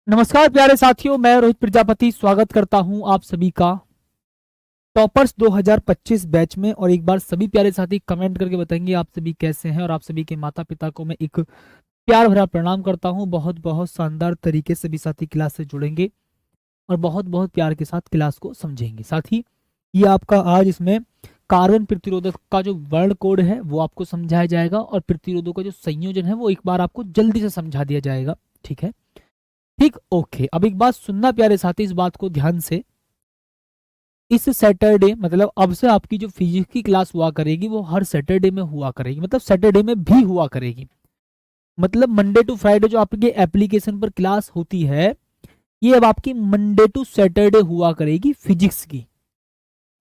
नमस्कार प्यारे साथियों, मैं रोहित प्रजापति स्वागत करता हूं आप सभी का टॉपर्स 2025 बैच में। और एक बार सभी प्यारे साथी कमेंट करके बताएंगे आप सभी कैसे हैं। और आप सभी के माता पिता को मैं एक प्यार भरा प्रणाम करता हूं। बहुत बहुत शानदार तरीके से सभी साथी क्लास से जुड़ेंगे और बहुत बहुत प्यार के साथ क्लास को समझेंगे। साथ ही ये आपका आज इसमें कार्बन प्रतिरोधक का जो वर्ण कोड है वो आपको समझाया जाएगा और प्रतिरोधों का जो संयोजन है वो एक बार आपको जल्दी से समझा दिया जाएगा। ठीक है, ठीक, ओके। अब एक बात सुनना प्यारे साथी, इस बात को ध्यान से। इस सैटरडे मतलब अब से आपकी जो फिजिक्स की क्लास हुआ करेगी वो हर सैटरडे में हुआ करेगी, मतलब सैटरडे में भी हुआ करेगी। मतलब मंडे टू फ्राइडे जो आपके एप्लीकेशन पर क्लास होती है ये अब आपकी मंडे टू सैटरडे हुआ करेगी फिजिक्स की।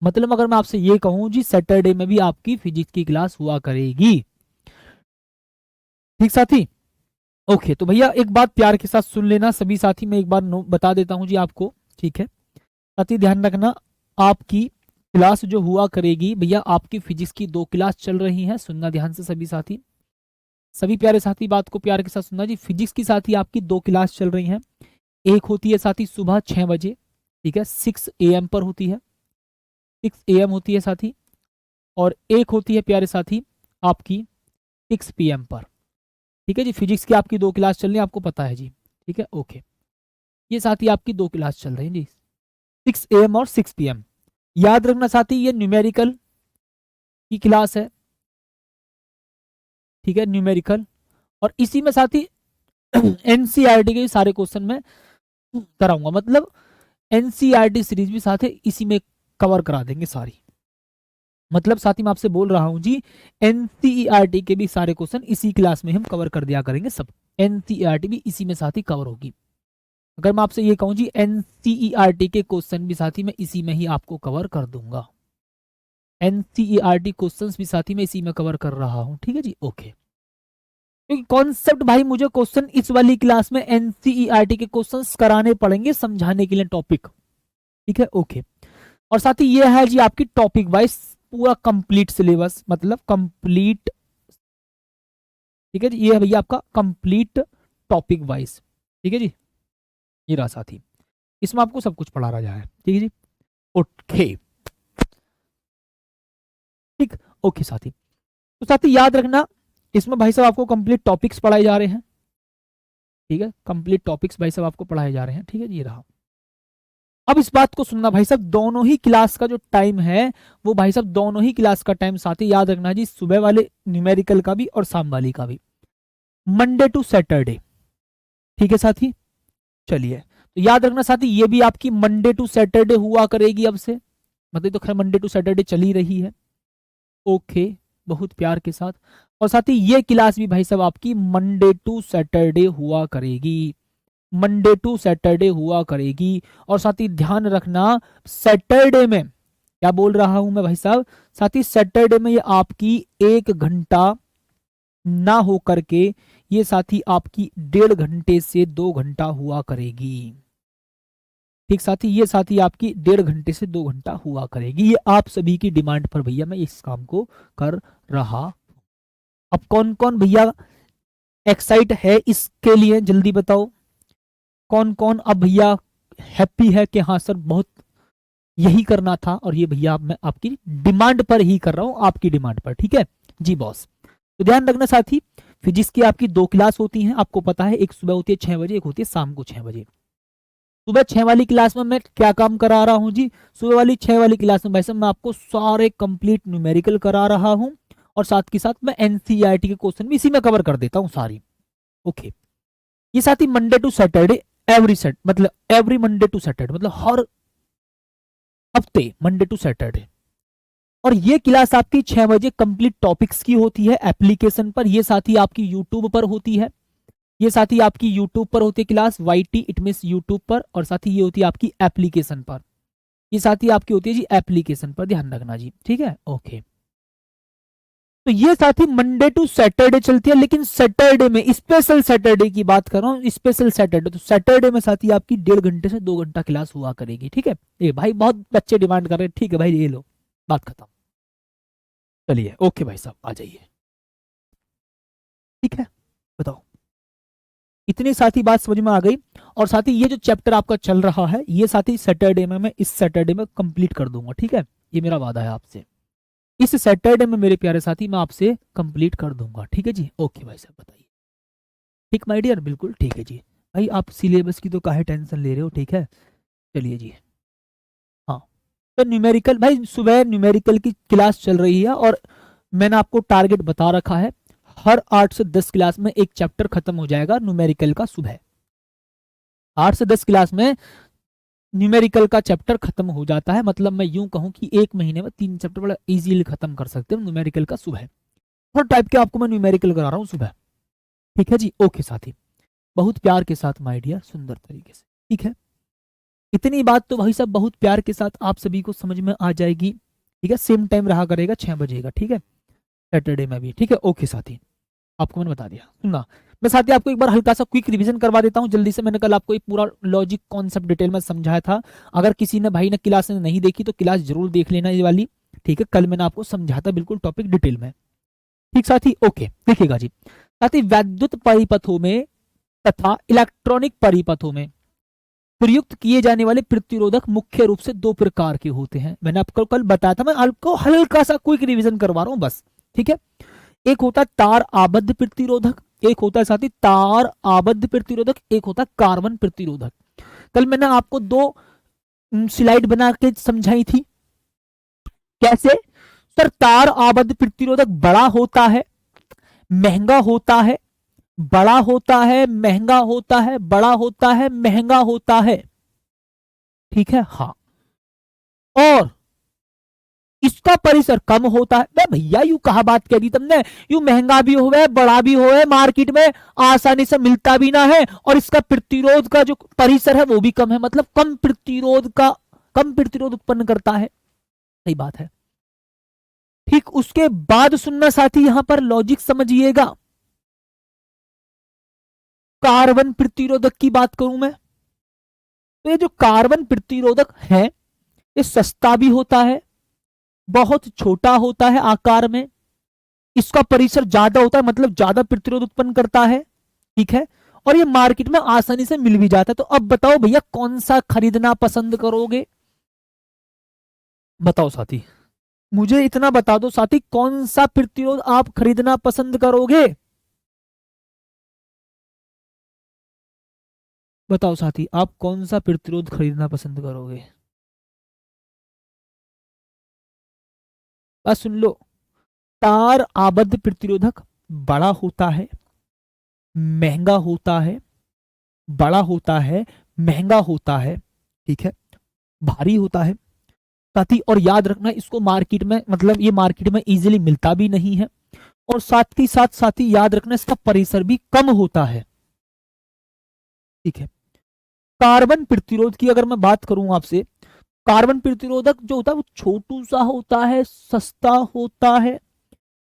मतलब अगर मैं आपसे ये कहूं जी सैटरडे में भी आपकी फिजिक्स की क्लास हुआ करेगी। ठीक साथी, ओके। तो भैया एक बात प्यार के साथ सुन लेना सभी साथी, मैं एक बार बता देता हूं जी आपको। ठीक है साथी, ध्यान रखना। आपकी क्लास जो हुआ करेगी भैया, आपकी फिजिक्स की 2 क्लास चल रही हैं। सुनना ध्यान से सभी साथी, सभी प्यारे साथी बात को प्यार के साथ सुनना जी। फिजिक्स की साथी आपकी 2 क्लास चल रही हैं। एक होती है साथी सुबह 6 बजे, ठीक है, 6 AM पर होती है, 6 AM होती है साथी। और एक होती है प्यारे साथी आपकी 6 PM पर। ठीक है जी, फिजिक्स की आपकी 2 क्लास चल रही है, आपको पता है जी। ठीक है, ओके। ये साथी आपकी 2 क्लास चल रही है जी, 6 AM और 6 PM। याद रखना साथी ये न्यूमेरिकल की क्लास है। ठीक है, न्यूमेरिकल। और इसी में साथी एनसीईआरटी के सारे क्वेश्चन में कराऊंगा, मतलब एनसीईआरटी सीरीज भी साथ है इसी में कवर करा देंगे सारी। मतलब साथी मैं आपसे बोल रहा हूं जी, एनसीईआरटी के भी सारे क्वेश्चन इसी क्लास में हम कवर कर दिया करेंगे सब। एनसीईआरटी भी इसी में साथी कवर होगी। अगर मैं आपसे ये कहूं जी एनसीईआरटी के क्वेश्चन भी साथी मैं इसी में ही आपको कवर कर दूंगा। एनसीईआरटी क्वेश्चंस भी साथी मैं इसी में कवर कर रहा हूं। ठीक है जी, ओके। क्योंकि कॉन्सेप्ट भाई मुझे क्वेश्चन इस वाली क्लास में एनसीईआरटी के क्वेश्चंस कराने पड़ेंगे समझाने के लिए टॉपिक। ठीक है, ओके। और साथ ही ये है जी आपकी टॉपिक वाइज पूरा कंप्लीट सिलेबस, मतलब कंप्लीट। ठीक है जी, ये है भैया आपका कंप्लीट टॉपिक वाइज। ठीक है जी, ये रहा साथी, इसमें आपको सब कुछ पढ़ा रहा है। ठीक है जी, ओके, ठीक, ओके साथी। तो साथी याद रखना इसमें भाई साहब आपको कंप्लीट टॉपिक्स पढ़ाए जा रहे हैं। ठीक है, कंप्लीट टॉपिक्स भाई साहब आपको पढ़ाए जा रहे हैं। ठीक है, ये रहा। अब इस बात को सुनना भाई साहब, दोनों ही क्लास का जो टाइम है वो भाई साहब दोनों ही क्लास का टाइम साथी याद रखना जी, सुबह वाले न्यूमेरिकल का भी और शाम वाली का भी, मंडे टू सैटरडे। ठीक है साथी, चलिए तो याद रखना साथी ये भी आपकी मंडे टू सैटरडे हुआ करेगी अब से। मतलब तो खैर मंडे टू सैटरडे चली रही है। ओके, बहुत प्यार के साथ। और साथ ही ये क्लास भी भाई साहब आपकी मंडे टू सैटरडे हुआ करेगी, मंडे टू सैटरडे हुआ करेगी। और साथ ही ध्यान रखना सैटरडे में क्या बोल रहा हूं मैं भाई साहब, साथ ही सैटरडे में ये आपकी 1 घंटा ना हो करके ये साथी आपकी 1.5 घंटे से 2 घंटा हुआ करेगी। ठीक साथी, ये साथी आपकी 1.5 घंटे से 2 घंटा हुआ करेगी। ये आप सभी की डिमांड पर भैया मैं इस काम को कर रहा। अब कौन कौन भैया एक्साइट है इसके लिए जल्दी बताओ। कौन कौन अब भैया हैप्पी है कि हाँ सर बहुत यही करना था, और ये भैया मैं आपकी डिमांड पर ही कर रहा हूं, आपकी डिमांड पर। ठीक है जी बॉस। तो ध्यान रखना साथी, फिजिक्स की आपकी 2 क्लास होती हैं, आपको पता है, एक सुबह होती है 6 बजे, एक होती है शाम को 6 बजे। सुबह 6 वाली क्लास में मैं क्या काम करा रहा हूँ जी, सुबह वाली 6 वाली क्लास में वैसे मैं आपको सारे कंप्लीट न्यूमेरिकल करा रहा हूँ और साथ के साथ मैं एनसीईआरटी के क्वेश्चन भी इसी में कवर कर देता हूँ सारी। ओके, ये साथ ही Monday to Saturday, every set मतलब एवरी मंडे टू सैटरडे, मतलब हर हफ्ते मंडे टू सैटरडे। और ये क्लास आपकी 6 बजे कंप्लीट टॉपिक्स की होती है एप्लीकेशन पर। ये साथ ही आपकी यूट्यूब पर होती है, ये साथ ही आपकी यूट्यूब पर होती है class, YT it mean YouTube पर। और साथ ही ये होती है आपकी एप्लीकेशन पर, ये साथ ही आपकी होती है जी एप्लीकेशन पर, ध्यान रखना जी। ठीक है, ओके। तो ये साथ ही मंडे टू सैटरडे चलती है, लेकिन सैटरडे में स्पेशल सैटरडे की बात कर रहा हूँ, स्पेशल सैटरडे। तो सैटरडे में साथ ही आपकी 1.5 घंटे से 2 घंटा क्लास हुआ करेगी। ठीक है, ये भाई बहुत बच्चे डिमांड कर रहे हैं। ठीक है भाई, ये लो बात खत्म। चलिए ओके भाई साहब आ जाइए। ठीक है, बताओ इतनी साथी बात समझ में आ गई। और साथी ये जो चैप्टर आपका चल रहा है ये साथी सैटरडे में, मैं इस सैटरडे में कंप्लीट कर दूंगा, ठीक है, ये मेरा वादा है आपसे। इस सैटरडे में मेरे प्यारे साथी मैं आपसे कंप्लीट कर दूंगा, ठीक है जी। ओके भाई साहब बताइए। ठीक माय डियर, बिल्कुल ठीक है जी। भाई आप सिलेबस की तो काहे टेंशन ले रहे हो, ठीक है, चलिए जी। हाँ, तो न्यूमेरिकल भाई सुबह न्यूमेरिकल की क्लास चल रही है और मैंने आपको टारगेट बता रखा है, हर 8 से 10 क्लास में एक चैप्टर खत्म हो जाएगा न्यूमेरिकल का सुबह। 8 से 10 क्लास में न्यूमेरिकल का चैप्टर खत्म हो जाता है, मतलब मैं यूं कहूं कि एक महीने में 3 चैप्टर बड़ा इजीली खत्म कर सकते हैं न्यूमेरिकल का सुबह। हर टाइप के आपको मैं न्यूमेरिकल करा रहा हूं सुबह, ठीक है जी। ओके साथी, बहुत प्यार के साथ माय डियर, सुंदर तरीके से, ठीक है। इतनी बात तो भाई साहब बहुत प्यार के साथ आप सभी को समझ में आ जाएगी, ठीक है। सेम टाइम रहा करेगा 6 बजे का, ठीक है, सैटरडे में भी, ठीक है। ओके साथी, आपको मैंने बता दिया। सुनना, मैं साथी आपको एक बार हल्का सा क्विक रिवीजन करवा देता हूं जल्दी से। मैंने कल आपको एक पूरा लॉजिक कॉन्सेप्ट डिटेल में समझाया था। अगर किसी ने भाई ने क्लास नहीं देखी तो क्लास जरूर देख लेना ये वाली, ठीक है। कल मैंने आपको समझाया था बिल्कुल टॉपिक डिटेल में, ठीक साथी। ओके देखिएगा जी साथी, वैद्युत परिपथों में तथा इलेक्ट्रॉनिक परिपथों में प्रयुक्त किए जाने वाले प्रतिरोधक मुख्य रूप से 2 प्रकार के होते हैं। मैंने आपको कल बताया था, मैं आपको हल्का सा क्विक रिवीजन करवा रहा हूं बस, ठीक है। एक होता है तार आबद्ध प्रतिरोधक, एक होता है साथी तार आबद्ध प्रतिरोधक, एक होता है कार्बन प्रतिरोधक। कल मैंने आपको 2 स्लाइड बना के समझाई थी, कैसे सर तार आबद्ध प्रतिरोधक बड़ा होता है, महंगा होता है, बड़ा होता है, महंगा होता है, बड़ा होता है, महंगा होता है, ठीक है। हाँ, और इसका परिसर कम होता है। भैया यू कहा बात कह दी तुमने, यू महंगा भी होवे, बड़ा भी होवे, मार्केट में आसानी से मिलता भी ना है, और इसका प्रतिरोध का जो परिसर है वो भी कम है, मतलब कम प्रतिरोध उत्पन्न करता है, सही बात है। ठीक, उसके बाद सुनना साथी, यहां पर लॉजिक समझिएगा। कार्बन प्रतिरोधक की बात करूं मैं, तो ये जो कार्बन प्रतिरोधक है ये सस्ता भी होता है, बहुत छोटा होता है आकार में, इसका परिसर ज्यादा होता है, मतलब ज्यादा प्रतिरोध उत्पन्न करता है, ठीक है। और ये मार्केट में आसानी से मिल भी जाता है। तो अब बताओ भैया कौन सा खरीदना पसंद करोगे, बताओ साथी, मुझे इतना बता दो साथी, कौन सा प्रतिरोध आप खरीदना पसंद करोगे, बताओ साथी, आप कौन सा प्रतिरोध खरीदना पसंद करोगे। बस सुन लो, तार आबद्ध प्रतिरोधक बड़ा होता है, महंगा होता है, बड़ा होता है, महंगा होता है, ठीक है, भारी होता है साथी। और याद रखना इसको मार्केट में, मतलब ये मार्केट में इजीली मिलता भी नहीं है, और साथ ही साथ साथी याद रखना इसका परिसर भी कम होता है, ठीक है। कार्बन प्रतिरोध की अगर मैं बात करूं आपसे, कार्बन प्रतिरोधक जो होता है वो छोटू सा होता है, सस्ता होता है,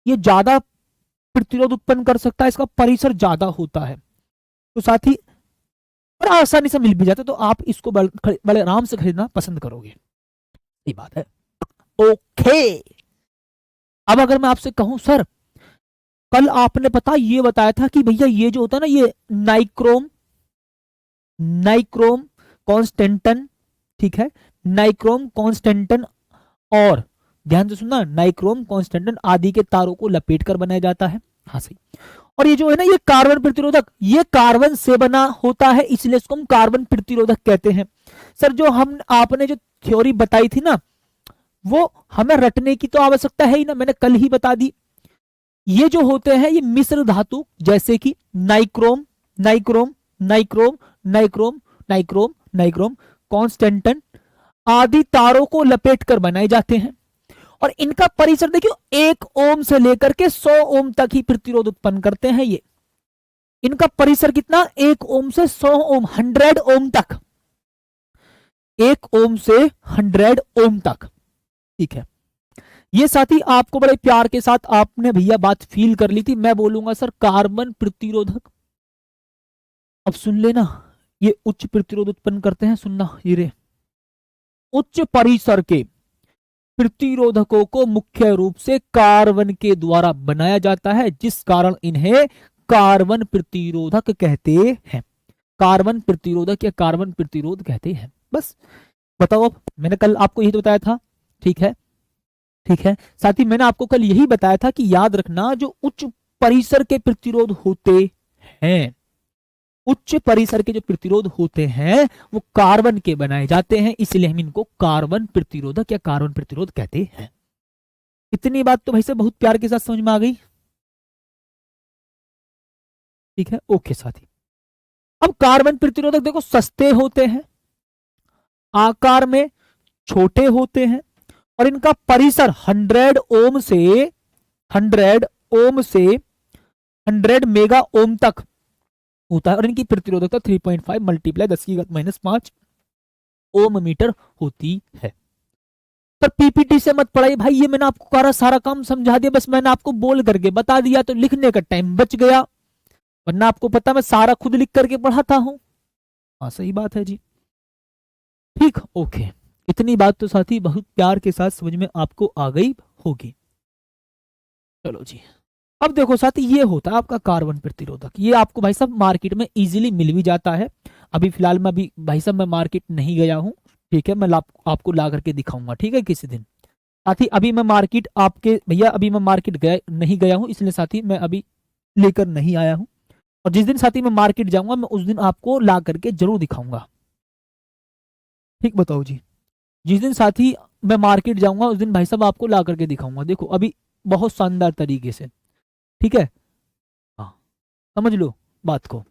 ये ज्यादा प्रतिरोध उत्पन्न कर सकता है, इसका परिसर ज्यादा होता है, तो साथ ही और आसानी से मिल भी जाता है, तो आप इसको बड़े आराम से खरीदना पसंद करोगे, ये बात है। ओके, अब अगर मैं आपसे कहूं सर कल आपने पता ये बताया था कि भैया ये जो होता है ना ये नाइक्रोम नाइक्रोम कॉन्स्टेंटन, ठीक है, नाइक्रोम कॉन्स्टेंटन, और ध्यान से सुनना, नाइक्रोम कॉन्स्टेंटन आदि के तारों को लपेट कर बनाया जाता है, हाँ सही। और ये जो है ना ये कार्बन प्रतिरोधक, ये कार्बन से बना होता है, इसलिए इसको हम कार्बन प्रतिरोधक कहते हैं। सर जो हम आपने जो थ्योरी बताई थी ना वो हमें रटने की तो आवश्यकता है ही ना, मैंने कल ही बता दी। ये जो होते हैं ये मिश्र धातु, जैसे कि nichrome nichrome nichrome nichrome nichrome nichrome constantan आदि तारों को लपेट कर बनाए जाते हैं, और इनका परिसर देखियो 1 ओम से लेकर के 100 ओम तक ही प्रतिरोध उत्पन्न करते हैं। ये इनका परिसर कितना, 1 ओम से 100 ओम, 100 ओम तक, 1 ओम से 100 ओम तक, ठीक है। ये साथी आपको बड़े प्यार के साथ आपने भैया बात फील कर ली थी। मैं बोलूंगा सर कार्बन प्रतिरोधक, अब सुन लेना, ये उच्च प्रतिरोध उत्पन्न करते हैं, सुनना ये रे, उच्च परिसर के प्रतिरोधकों को मुख्य रूप से कार्बन के द्वारा बनाया जाता है, जिस कारण इन्हें कार्बन प्रतिरोधक कहते हैं। कार्बन प्रतिरोधक या कार्बन प्रतिरोध कहते हैं। बस बताओ, अब मैंने कल आपको यही तो बताया था। ठीक है, ठीक है। साथ ही मैंने आपको कल यही बताया था कि याद रखना, जो उच्च परिसर के प्रतिरोध होते हैं, उच्च परिसर के जो प्रतिरोध होते हैं वो कार्बन के बनाए जाते हैं, इसलिए हम इनको कार्बन प्रतिरोधक या कार्बन प्रतिरोध कहते हैं। इतनी बात तो भाई साहब बहुत प्यार के साथ समझ में आ गई। ठीक है, ओके साथी। अब कार्बन प्रतिरोधक देखो सस्ते होते हैं, आकार में छोटे होते हैं, और इनका परिसर 100 ओम से 100 मेगा ओम तक होता है, और इनकी प्रतिरोधकता 3.5 मल्टीप्लाई 10⁻⁻5 ओम मीटर होती है। पर पीपीटी से मत पढ़ाइए भाई, ये मैंने आपको सारा काम समझा दिया, बस मैंने आपको बोल करके बता दिया तो लिखने का टाइम बच गया, वरना आपको पता मैं सारा खुद लिख करके पढ़ाता हूं। हाँ सही बात है जी। ठीक, ओके। इतनी बात तो साथी बहुत प्यार के साथ समझ में आपको आ गई होगी। चलो जी, अब देखो साथी, ये होता है आपका कार्बन प्रतिरोधक। ये आपको भाई साहब मार्केट में इजीली मिल भी जाता है। अभी फिलहाल मैं अभी भाई साहब मैं मार्केट नहीं गया हूँ, ठीक है, मैं आपको ला करके दिखाऊंगा, ठीक है, किसी दिन। साथी अभी मैं मार्केट आपके भैया अभी मैं मार्केट नहीं गया हूँ, इसलिए साथी मैं अभी लेकर नहीं आया हूँ, और जिस दिन साथी मैं मार्केट जाऊंगा मैं उस दिन आपको ला करके जरूर दिखाऊंगा। ठीक, बताओ जी। जिस दिन साथी मैं मार्केट जाऊंगा उस दिन भाई साहब आपको ला करके दिखाऊंगा। देखो अभी बहुत शानदार तरीके से, ठीक है। हाँ, समझ लो बात को।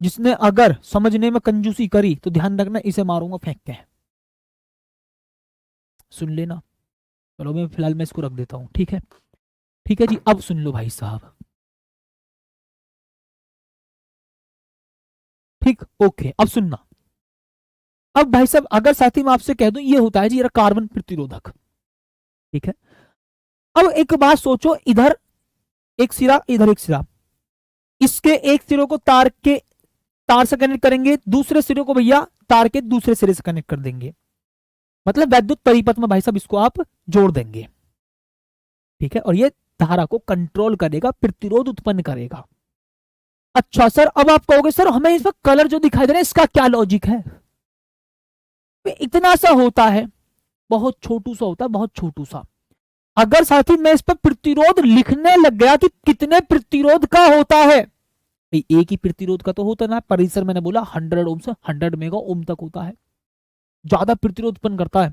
जिसने अगर समझने में कंजूसी करी तो ध्यान रखना, इसे मारूंगा फेंक के, सुन लेना। चलो मैं फिलहाल मैं इसको रख देता हूं, ठीक है। ठीक है जी, अब सुन लो भाई साहब। ठीक, ओके, अब सुनना। अब भाई साहब अगर साथी मैं आपसे कह दूं ये होता है जी कार्बन प्रतिरोधक, ठीक है। अब एक बात सोचो, इधर एक सिरा इधर एक सिरा, इसके एक सिरे को तार से कनेक्ट करेंगे, दूसरे सिरे को भैया तार के दूसरे सिरे से कनेक्ट कर देंगे, मतलब वैद्युत परिपथ में भाई साहब इसको आप जोड़ देंगे, ठीक है, और ये धारा को कंट्रोल करेगा, प्रतिरोध उत्पन्न करेगा। अच्छा सर, अब आप कहोगे सर हमें इसमें कलर जो दिखाई दे रहा है इसका क्या लॉजिक है? इतना सा होता है, बहुत छोटू सा होता है, बहुत छोटू सा। अगर साथी मैं इस पर प्रतिरोध लिखने लग गया कि कितने प्रतिरोध का होता है, एक ही प्रतिरोध का तो होता ना, परिसर मैंने बोला 100 ओम से 100 मेगा ओम तक होता है, ज्यादा प्रतिरोध उत्पन्न करता है।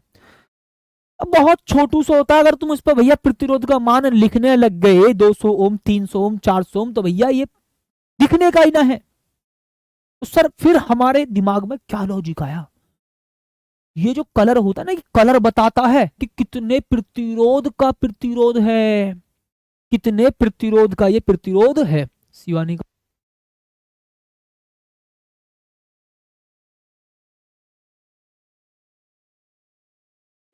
अब बहुत छोटू सा होता है, अगर तुम इस पर भैया प्रतिरोध का मान लिखने लग गए 200 ओम 300 ओम 400 ओम, तो भैया ये दिखने का ही ना है। तो सर फिर हमारे दिमाग में क्या लॉजिक आया? ये जो कलर होता है ना, कलर बताता है कि कितने प्रतिरोध का प्रतिरोध है, कितने प्रतिरोध का ये प्रतिरोध है। शिवानी का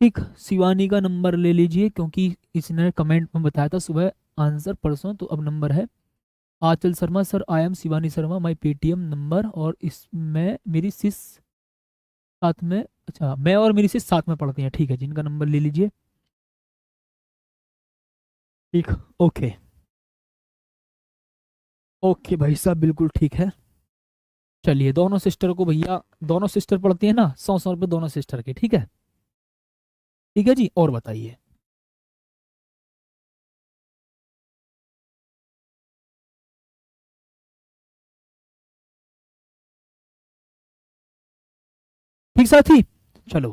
ठीक, शिवानी का नंबर ले लीजिए, क्योंकि इसने कमेंट में बताया था सुबह आंसर परसों, तो अब नंबर है Anchal Sharma. Sir I am Shivani Sharma, my Paytm number, और इसमें मेरी सिस साथ में, अच्छा मैं और मेरी सिस साथ में पढ़ती हैं, ठीक है, जिनका नंबर ले लीजिए। ठीक, ओके, ओके भाई साहब बिल्कुल ठीक है। चलिए, दोनों सिस्टर को भैया, दोनों सिस्टर पढ़ती है ना, 100 रुपये दोनों सिस्टर के, ठीक है। ठीक है जी, और बताइए। ठीक साथी, चलो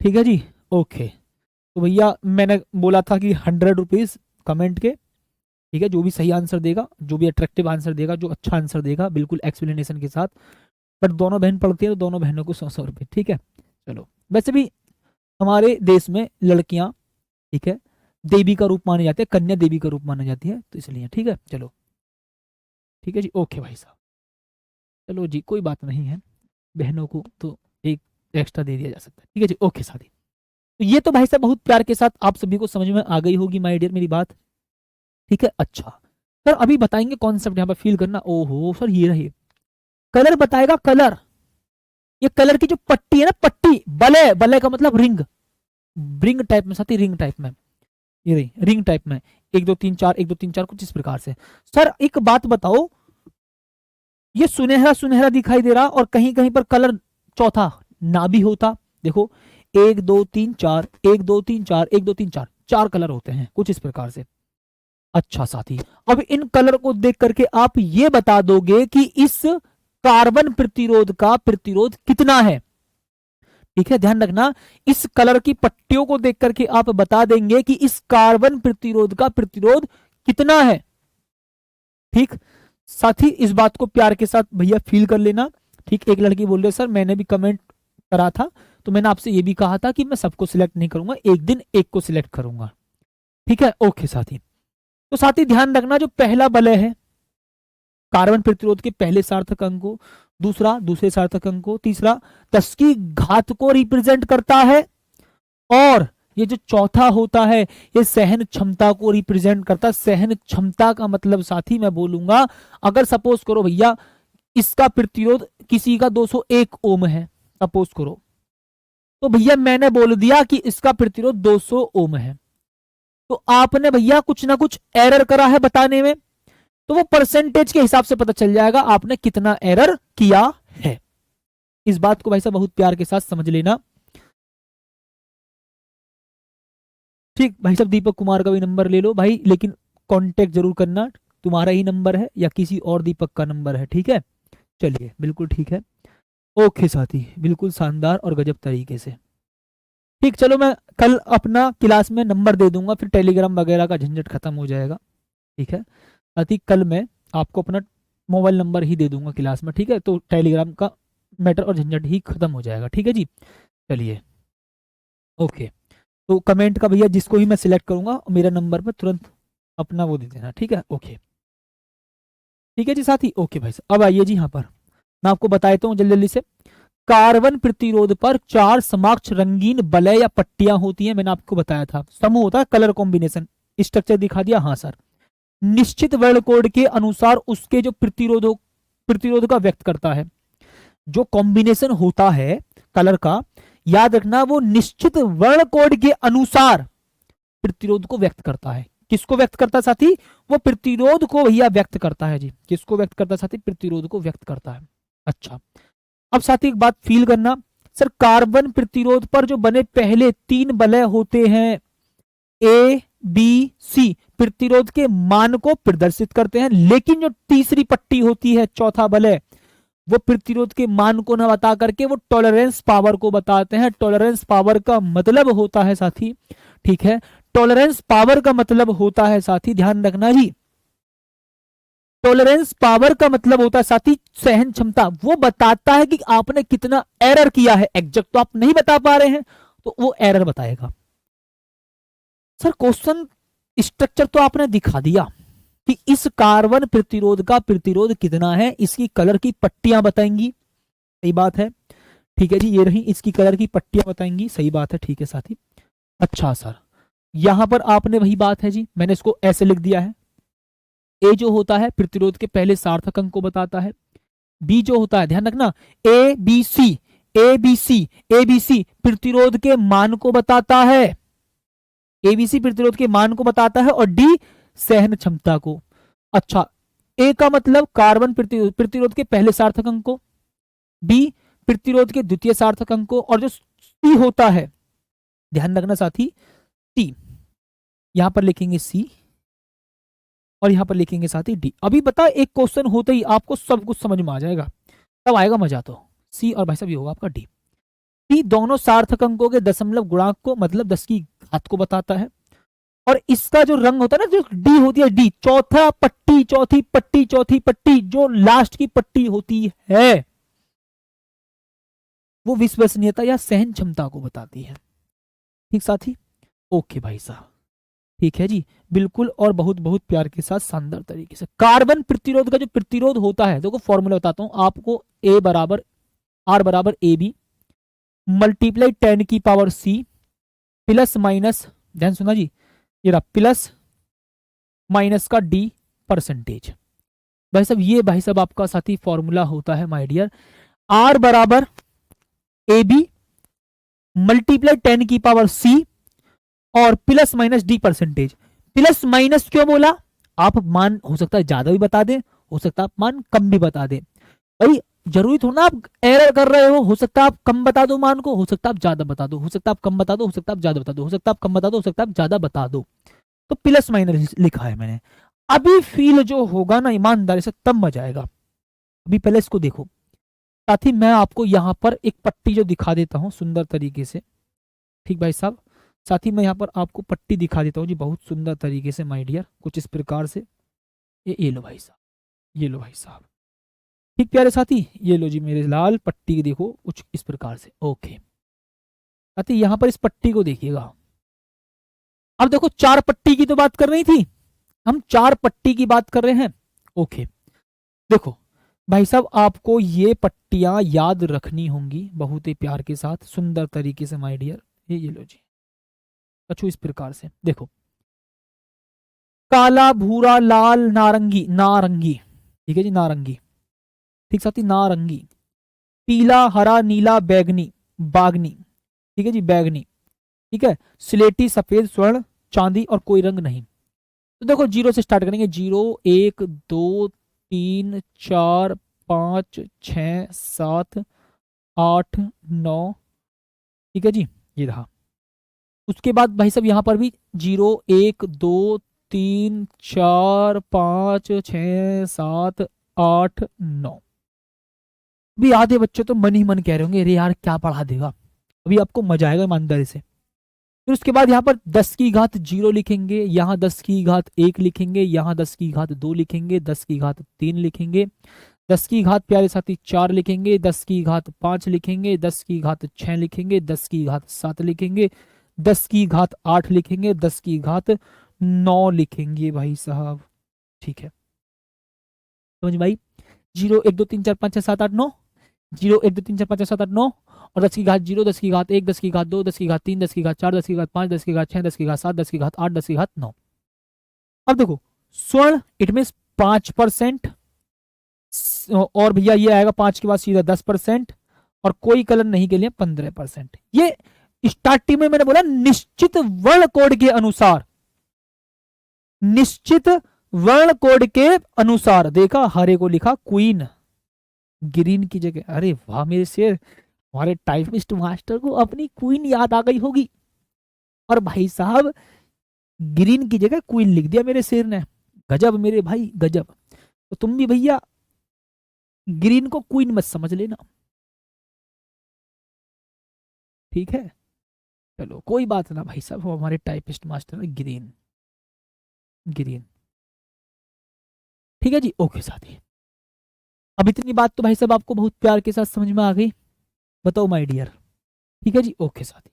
ठीक है जी, ओके। तो भैया मैंने बोला था कि 100 रुपीज कमेंट के, ठीक है, जो भी सही आंसर देगा, जो भी अट्रैक्टिव आंसर देगा, जो अच्छा आंसर देगा बिल्कुल एक्सप्लेनेशन के साथ। पर दोनों बहन पढ़ती है तो दोनों बहनों को 100 रुपये, ठीक है। चलो, वैसे भी हमारे देश में लड़कियां, ठीक है, देवी का रूप माने जाते हैं, कन्या देवी का रूप माना जाती है, तो इसलिए ठीक है। चलो ठीक है जी, ओके भाई साहब, चलो जी कोई बात नहीं है, बहनों को तो एक एक्स्ट्रा दे दिया जा सकता है, ठीक है जी, ओके साथी। तो ये तो भाई साहब बहुत प्यार के साथ आप सभी को समझ में आ गई होगी माय डियर मेरी बात, ठीक है। अच्छा सर अभी बताएंगे कॉन्सेप्ट, यहाँ पर फील करना। ओहो सर ये रही, कलर बताएगा, कलर, ये कलर की जो पट्टी है ना, पट्टी, बले, बले का मतलब रिंग, रिंग टाइप में साथी, रिंग टाइप में, ये रही रिंग टाइप में 1 2 3 4 1 2 3 4 कुछ इस प्रकार से। सर एक बात बताओ, ये सुनहरा सुनहरा दिखाई दे रहा और कहीं कहीं पर कलर चौथा ना भी होता। देखो 1 2 3 4 1 2 3 4 1 2 3 4 4 कलर होते हैं कुछ इस प्रकार से। अच्छा साथी, अब इन कलर को देख करके आप ये बता दोगे कि इस कार्बन प्रतिरोध का प्रतिरोध कितना है। ठीक है, ध्यान रखना, इस कलर की पट्टियों को देख करके आप बता देंगे कि इस कार्बन प्रतिरोध का प्रतिरोध कितना है। ठीक साथी, इस बात को प्यार के साथ भैया फील कर लेना। ठीक, एक लड़की बोल रही सर मैंने भी कमेंट करा था तो मैंने आपसे ये भी कहा था कि मैं सबको सिलेक्ट नहीं करूंगा, एक दिन एक को सिलेक्ट करूंगा। ठीक है, ओके साथी। तो साथी ध्यान रखना, जो पहला वलय है कार्बन प्रतिरोध के पहले सार्थक अंक को, दूसरा दूसरे सार्थक अंक को, तीसरा 10 की घात को रिप्रेजेंट करता है, और ये जो चौथा होता है ये सहन क्षमता को रिप्रेजेंट करता है। सहन क्षमता का मतलब साथी मैं बोलूंगा, अगर सपोज करो भैया इसका प्रतिरोध किसी का 201 ओम है, सपोज करो, तो भैया मैंने बोल दिया कि इसका प्रतिरोध 200 ओम है, तो आपने भैया कुछ ना कुछ एरर करा है बताने में, तो वो परसेंटेज के हिसाब से पता चल जाएगा आपने कितना एरर किया है। इस बात को भाई साहब बहुत प्यार के साथ समझ लेना। ठीक भाई साहब, दीपक कुमार का भी नंबर ले लो भाई, लेकिन कांटेक्ट जरूर करना, तुम्हारा ही नंबर है या किसी और दीपक का नंबर है। ठीक है, चलिए बिल्कुल ठीक है, ओके साथी, बिल्कुल शानदार और गजब तरीके से। ठीक, चलो मैं कल अपना क्लास में नंबर दे दूंगा, फिर टेलीग्राम वगैरह का झंझट खत्म हो जाएगा। ठीक है साथी, कल मैं आपको अपना मोबाइल नंबर ही दे दूंगा क्लास में। ठीक है, तो टेलीग्राम का मैटर और झंझट ही खत्म हो जाएगा। ठीक है जी, चलिए ओके। तो कमेंट का भैया जिसको ही मैं सिलेक्ट करूंगा मेरा नंबर पर तुरंत अपना वो दे देना। ठीक है, ओके ठीक है जी साथी, ओके भाई साहब। अब आइए जी, यहाँ पर मैं आपको बता देता हूँ जल्दी जल्दी से। कार्बन प्रतिरोध पर 4 समकक्ष रंगीन वलय या पट्टियां होती हैं, मैंने आपको बताया था। समूह होता है कलर कॉम्बिनेशन, स्ट्रक्चर दिखा दिया। हाँ सर, निश्चित वर्ण कोड के अनुसार उसके जो प्रतिरोध का व्यक्त करता है। जो कॉम्बिनेशन होता है कलर का, याद रखना, वो निश्चित वर्ण कोड के अनुसार प्रतिरोध को व्यक्त करता है। किसको व्यक्त करता है साथी? वो प्रतिरोध को भैया व्यक्त करता है जी। किसको व्यक्त करता है साथी? प्रतिरोध को व्यक्त करता है। अच्छा, अब साथी एक बात फील करना, सर कार्बन प्रतिरोध पर जो बने पहले 3 वलय होते हैं ए बी सी, प्रतिरोध के मान को प्रदर्शित करते हैं, लेकिन जो तीसरी पट्टी होती है चौथा वलय, वो प्रतिरोध के मान को ना बता करके वो टॉलरेंस पावर को बताते हैं। टॉलरेंस पावर का मतलब होता है साथी, ठीक है, टॉलरेंस पावर का मतलब होता है साथी, ध्यान रखना जी, टॉलरेंस पावर का मतलब होता है साथी सहन क्षमता। वो बताता है कि आपने कितना एरर किया है। एग्जैक्ट तो आप नहीं बता पा रहे हैं तो वो एरर बताएगा। सर क्वेश्चन स्ट्रक्चर तो आपने दिखा दिया कि इस कार्बन प्रतिरोध का प्रतिरोध कितना है, इसकी कलर की पट्टियां बताएंगी, सही बात है, ठीक है जी, ये रही इसकी कलर की पट्टियां बताएंगी, सही बात है, ठीक है साथी। अच्छा सर, यहां पर आपने वही बात है जी, मैंने इसको ऐसे लिख दिया है, ए जो होता है प्रतिरोध के पहले सार्थक अंक को बताता है, बी जो होता है, ध्यान रखना, A B C, A B C, A B C प्रतिरोध के मान को बताता है, एबीसी प्रतिरोध के मान को बताता है, और डी सहन क्षमता को। अच्छा, ए का मतलब कार्बन प्रतिरोध के पहले सार्थक अंक को, बी प्रतिरोध के द्वितीय सार्थक अंक को, और जो सी होता है, ध्यान रखना साथी, सी यहां पर लिखेंगे सी और यहां पर लिखेंगे साथी डी। अभी बता, एक क्वेश्चन होते ही आपको सब कुछ समझ में आ जाएगा, तब आएगा मजा। तो सी और भाई साहब ये होगा आपका डी। डी दोनों सार्थक अंकों के दशमलव गुणांक को, मतलब 10 की घात को बताता है, और इसका जो रंग होता है ना, जो डी होती है, डी चौथा पट्टी, चौथी पट्टी, चौथी पट्टी, जो लास्ट की पट्टी होती है, वो विश्वसनीयता या सहन क्षमता को बताती है। ठीक साथी, ओके भाई साहब, ठीक है जी, बिल्कुल, और बहुत बहुत प्यार के साथ शानदार तरीके से। कार्बन प्रतिरोध का जो प्रतिरोध होता है, देखो फॉर्मूला बताता हूं आपको, ए बराबर आर बराबर ए बी मल्टीप्लाई 10 की पावर सी प्लस माइनस, ध्यान सुना जी, ये रहा प्लस माइनस का डी परसेंटेज। भाई साहब ये भाई साहब आपका साथी फॉर्मूला होता है माय डियर, आर बराबर ए बी मल्टीप्लाई 10 की पावर सी और plus minus D percentage. Plus minus क्यों बोला, आप मान हो सकता है ज्यादा भी बता दें, हो सकता है आप मान कम भी बता दें। भाई जरूरी थोड़ा आप एरर कर रहे हो सकता है आप कम बता दो मान को, हो सकता है आप ज्यादा बता दो, हो सकता है आप कम बता दो, हो सकता है आप ज्यादा बता दो, हो सकता है आप कम बता दो, हो सकता है आप ज्यादा बता दो। तो प्लस माइनस लिखा है मैंने। अभी फील जो होगा ना ईमानदारी से तब मजा आएगा। अभी पहले इसको देखो, साथ ही मैं आपको यहाँ पर एक पट्टी जो दिखा देता हूँ सुंदर तरीके से, ठीक भाई साहब। साथ ही मैं यहाँ पर आपको पट्टी दिखा देता हूँ जी बहुत सुंदर तरीके से माय डियर, कुछ इस प्रकार से। ये लो भाई साहब, ये लो भाई साहब, ठीक प्यारे साथी, ये लो जी मेरे लाल पट्टी देखो कुछ इस प्रकार से। ओके साथी यहाँ पर इस पट्टी को देखिएगा। अब देखो चार पट्टी की तो बात कर रही थी, हम चार पट्टी की बात कर रहे हैं। ओके देखो भाई साहब आपको ये पट्टियां याद रखनी होंगी बहुत ही प्यार के साथ सुंदर तरीके से माय डियर। ये लो जी अच्छू इस प्रकार से देखो, काला भूरा लाल नारंगी, नारंगी ठीक है जी नारंगी, ठीक साथी नारंगी, पीला हरा नीला बैगनी, बागनी ठीक है जी बैगनी, ठीक है स्लेटी सफेद स्वर्ण चांदी और कोई रंग नहीं। तो देखो जीरो से स्टार्ट करेंगे, 0 1 2 3 4 5 6 7 8 9 ठीक है जी ये रहा। उसके बाद भाई साहब यहाँ पर भी 0 1 2 3 4 5 6 7 8 9। अभी आधे बच्चे तो मन ही मन कह रहे होंगे अरे यार क्या पढ़ा देगा, अभी आपको मजा आएगा ईमानदारी से। फिर उसके बाद यहाँ पर 10 की घात 0 लिखेंगे, यहाँ 10 की घात 1 लिखेंगे, यहाँ 10 की घात 2 लिखेंगे, 10 की घात 3 लिखेंगे, 10 की घात प्यारे साथी 4 लिखेंगे, 10 की घात 5 लिखेंगे, 10 की घात 6 लिखेंगे, 10 की घात 7 लिखेंगे, 10 की घात 8 लिखेंगे, 10 की घात 9 लिखेंगे भाई साहब। ठीक है समझ भाई, 0 1 2 3 4 5 6 7 8 9, 0 1 2 3 4 5 6 7 8 9, और 10 की घात 0, 10 की घात 1, 10 की घात 2, 10 की घात 3, 10 की घात 4, 10 की घात 5, 10 की घात 6, 10 की घात 7, 10 की घात 8, 10 की घात 9। अब देखो स्वर्ण इट मीन 5%, और भैया ये आएगा 5 के बाद सीधा 10%, और कोई कलर नहीं के लिए 15%। ये स्टार्टिंग में मैंने बोला निश्चित वर्ण कोड के अनुसार, निश्चित वर्ण कोड के अनुसार। देखा हरे को लिखा क्वीन ग्रीन की जगह, अरे वाह मेरे शेर, हमारे टाइपिस्ट मास्टर को अपनी क्वीन याद आ गई होगी, और भाई साहब ग्रीन की जगह क्वीन लिख दिया मेरे शेर ने। गजब मेरे भाई गजब। तो तुम भी भैया ग्रीन को क्वीन मत समझ लेना, ठीक है। चलो कोई बात ना भाई साहब, वो हमारे टाइपिस्ट मास्टर ने ग्रीन, ग्रीन ठीक है जी। ओके साथी, अब इतनी बात तो भाई साहब आपको बहुत प्यार के साथ समझ में आ गई, बताओ माय डियर, ठीक है जी। ओके साथी,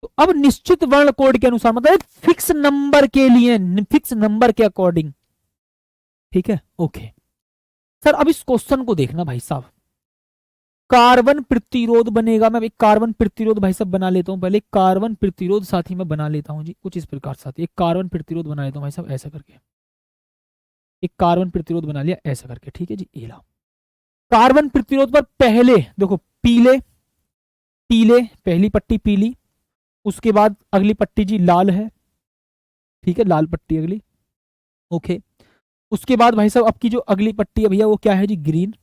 तो अब निश्चित वर्ण कोड के अनुसार मतलब फिक्स नंबर के लिए, फिक्स नंबर के अकॉर्डिंग, ठीक है। ओके सर अब इस क्वेश्चन को देखना भाई साहब, कार्बन प्रतिरोध बनेगा। मैं एक कार्बन प्रतिरोध भाई साहब बना लेता हूं, पहले कार्बन प्रतिरोध साथी मैं बना लेता हूं जी कुछ इस प्रकार साथी, एक कार्बन प्रतिरोध बना लेता हूं भाई साहब ऐसा करके, एक कार्बन प्रतिरोध बना लिया ऐसा करके, ठीक है जी। एला कार्बन प्रतिरोध पर पहले देखो पीले, पीले पहली पट्टी पीली, उसके बाद अगली पट्टी जी लाल है, ठीक है लाल पट्टी अगली। ओके उसके बाद भाई साहब आपकी जो अगली पट्टी है भैया वो क्या है जी ग्रीन।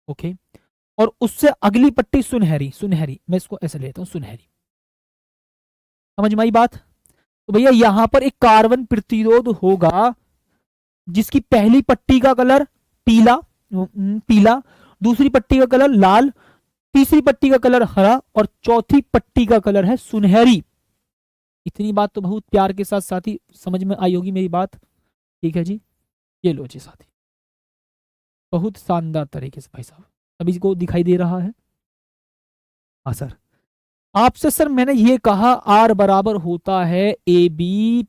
ओके और उससे अगली पट्टी सुनहरी, सुनहरी मैं इसको ऐसे लेता हूं सुनहरी, समझ में आई बात। तो भैया यहां पर एक कार्बन प्रतिरोध होगा जिसकी पहली पट्टी का कलर पीला, पीला, दूसरी पट्टी का कलर लाल, तीसरी पट्टी का कलर हरा, और चौथी पट्टी का कलर है सुनहरी। इतनी बात तो बहुत प्यार के साथ साथी समझ में आई होगी मेरी बात, ठीक है जी। ये लो जी साथी, बहुत शानदार तरीके से भाई साहब सभी को दिखाई दे रहा है। हाँ सर, आपसे सर मैंने ये कहा आर बराबर होता है ए बी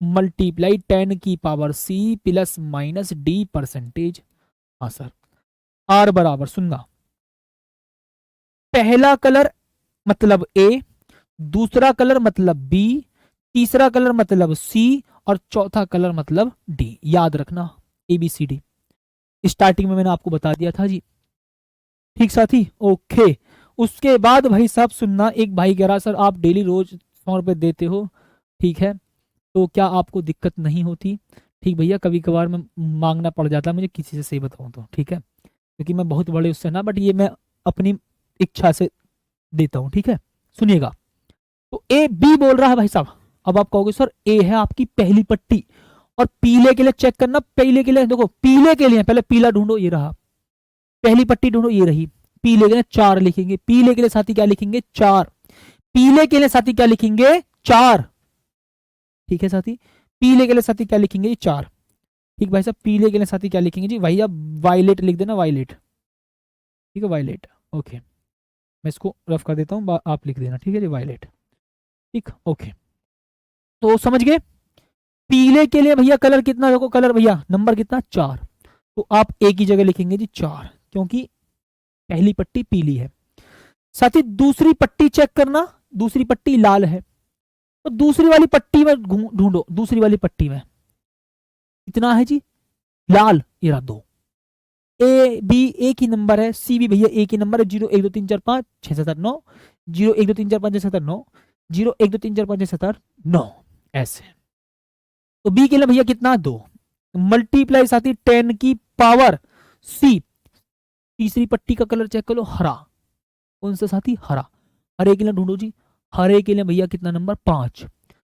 मल्टीप्लाई 10 की power C plus minus D percentage. हाँ सर, आर बराबर सुनना, पहला कलर मतलब ए, दूसरा कलर मतलब बी, तीसरा कलर मतलब सी, और चौथा कलर मतलब डी। याद रखना A B C D, starting में मैंने आपको बता दिया था जी, ठीक साथी। ओके उसके बाद भाई साहब सुनना, एक भाई कह रहा सर आप डेली रोज 100 रुपए देते हो, ठीक है, तो क्या आपको दिक्कत नहीं होती? ठीक भैया, कभी कभार मैं मांगना पड़ जाता है मुझे किसी से, सही बताऊं तो, ठीक है, क्योंकि मैं बहुत बड़े उससे ना, बट ये मैं अपनी इच्छा से देता हूँ, ठीक है। सुनिएगा, तो ए बी बोल रहा है भाई साहब। अब आप कहोगे सर ए है आपकी पहली पट्टी, और पीले के लिए चेक करना, पीले के लिए देखो, पीले के लिए पहले पीला ढूंढो, ये रहा पहली पट्टी, ढूंढो ये रही। पीले के लिए 4 लिखेंगे, पीले के लिए साथी क्या लिखेंगे? 4। पीले के लिए साथी क्या लिखेंगे? 4। ठीक है साथी, पीले के लिए साथी क्या लिखेंगे जी? 4। ठीक भाई साहब, पीले के लिए साथी क्या लिखेंगे जी? भैया वायलेट लिख देना, वायलेट, ठीक है, वायलेट। ओके, मैं इसको रफ कर देता हूँ, आप लिख देना, ठीक है जी, वायलेट। ठीक, ओके, तो समझ गए। पीले के लिए भैया कलर कितना, देखो कलर भैया नंबर कितना? 4। तो आप एक ही जगह लिखेंगे जी 4, क्योंकि पहली पट्टी पीली है। साथ ही दूसरी पट्टी चेक करना, दूसरी पट्टी लाल है, तो दूसरी वाली पट्टी में ढूंढो, दूसरी वाली पट्टी में कितना है जी? लाल, ये रहा 2। ए बी एक ही नंबर है, सी भी भैया एक ही नंबर है, 0 1 2 3 4 5 6 7 8 9, 0 1 2 3 4 5 6 7 8 9, 0 1 2 3 4 5 6 7 8 9, ऐसे। तो बी के लिए भैया कितना? 2 मल्टीप्लाई साथी 10 की पावर सी। तीसरी पट्टी का कलर चेक करो, हरा। कौन सा साथी? हरा। हरे के लिए ढूंढो जी, हरे के लिए भैया कितना नंबर? 5।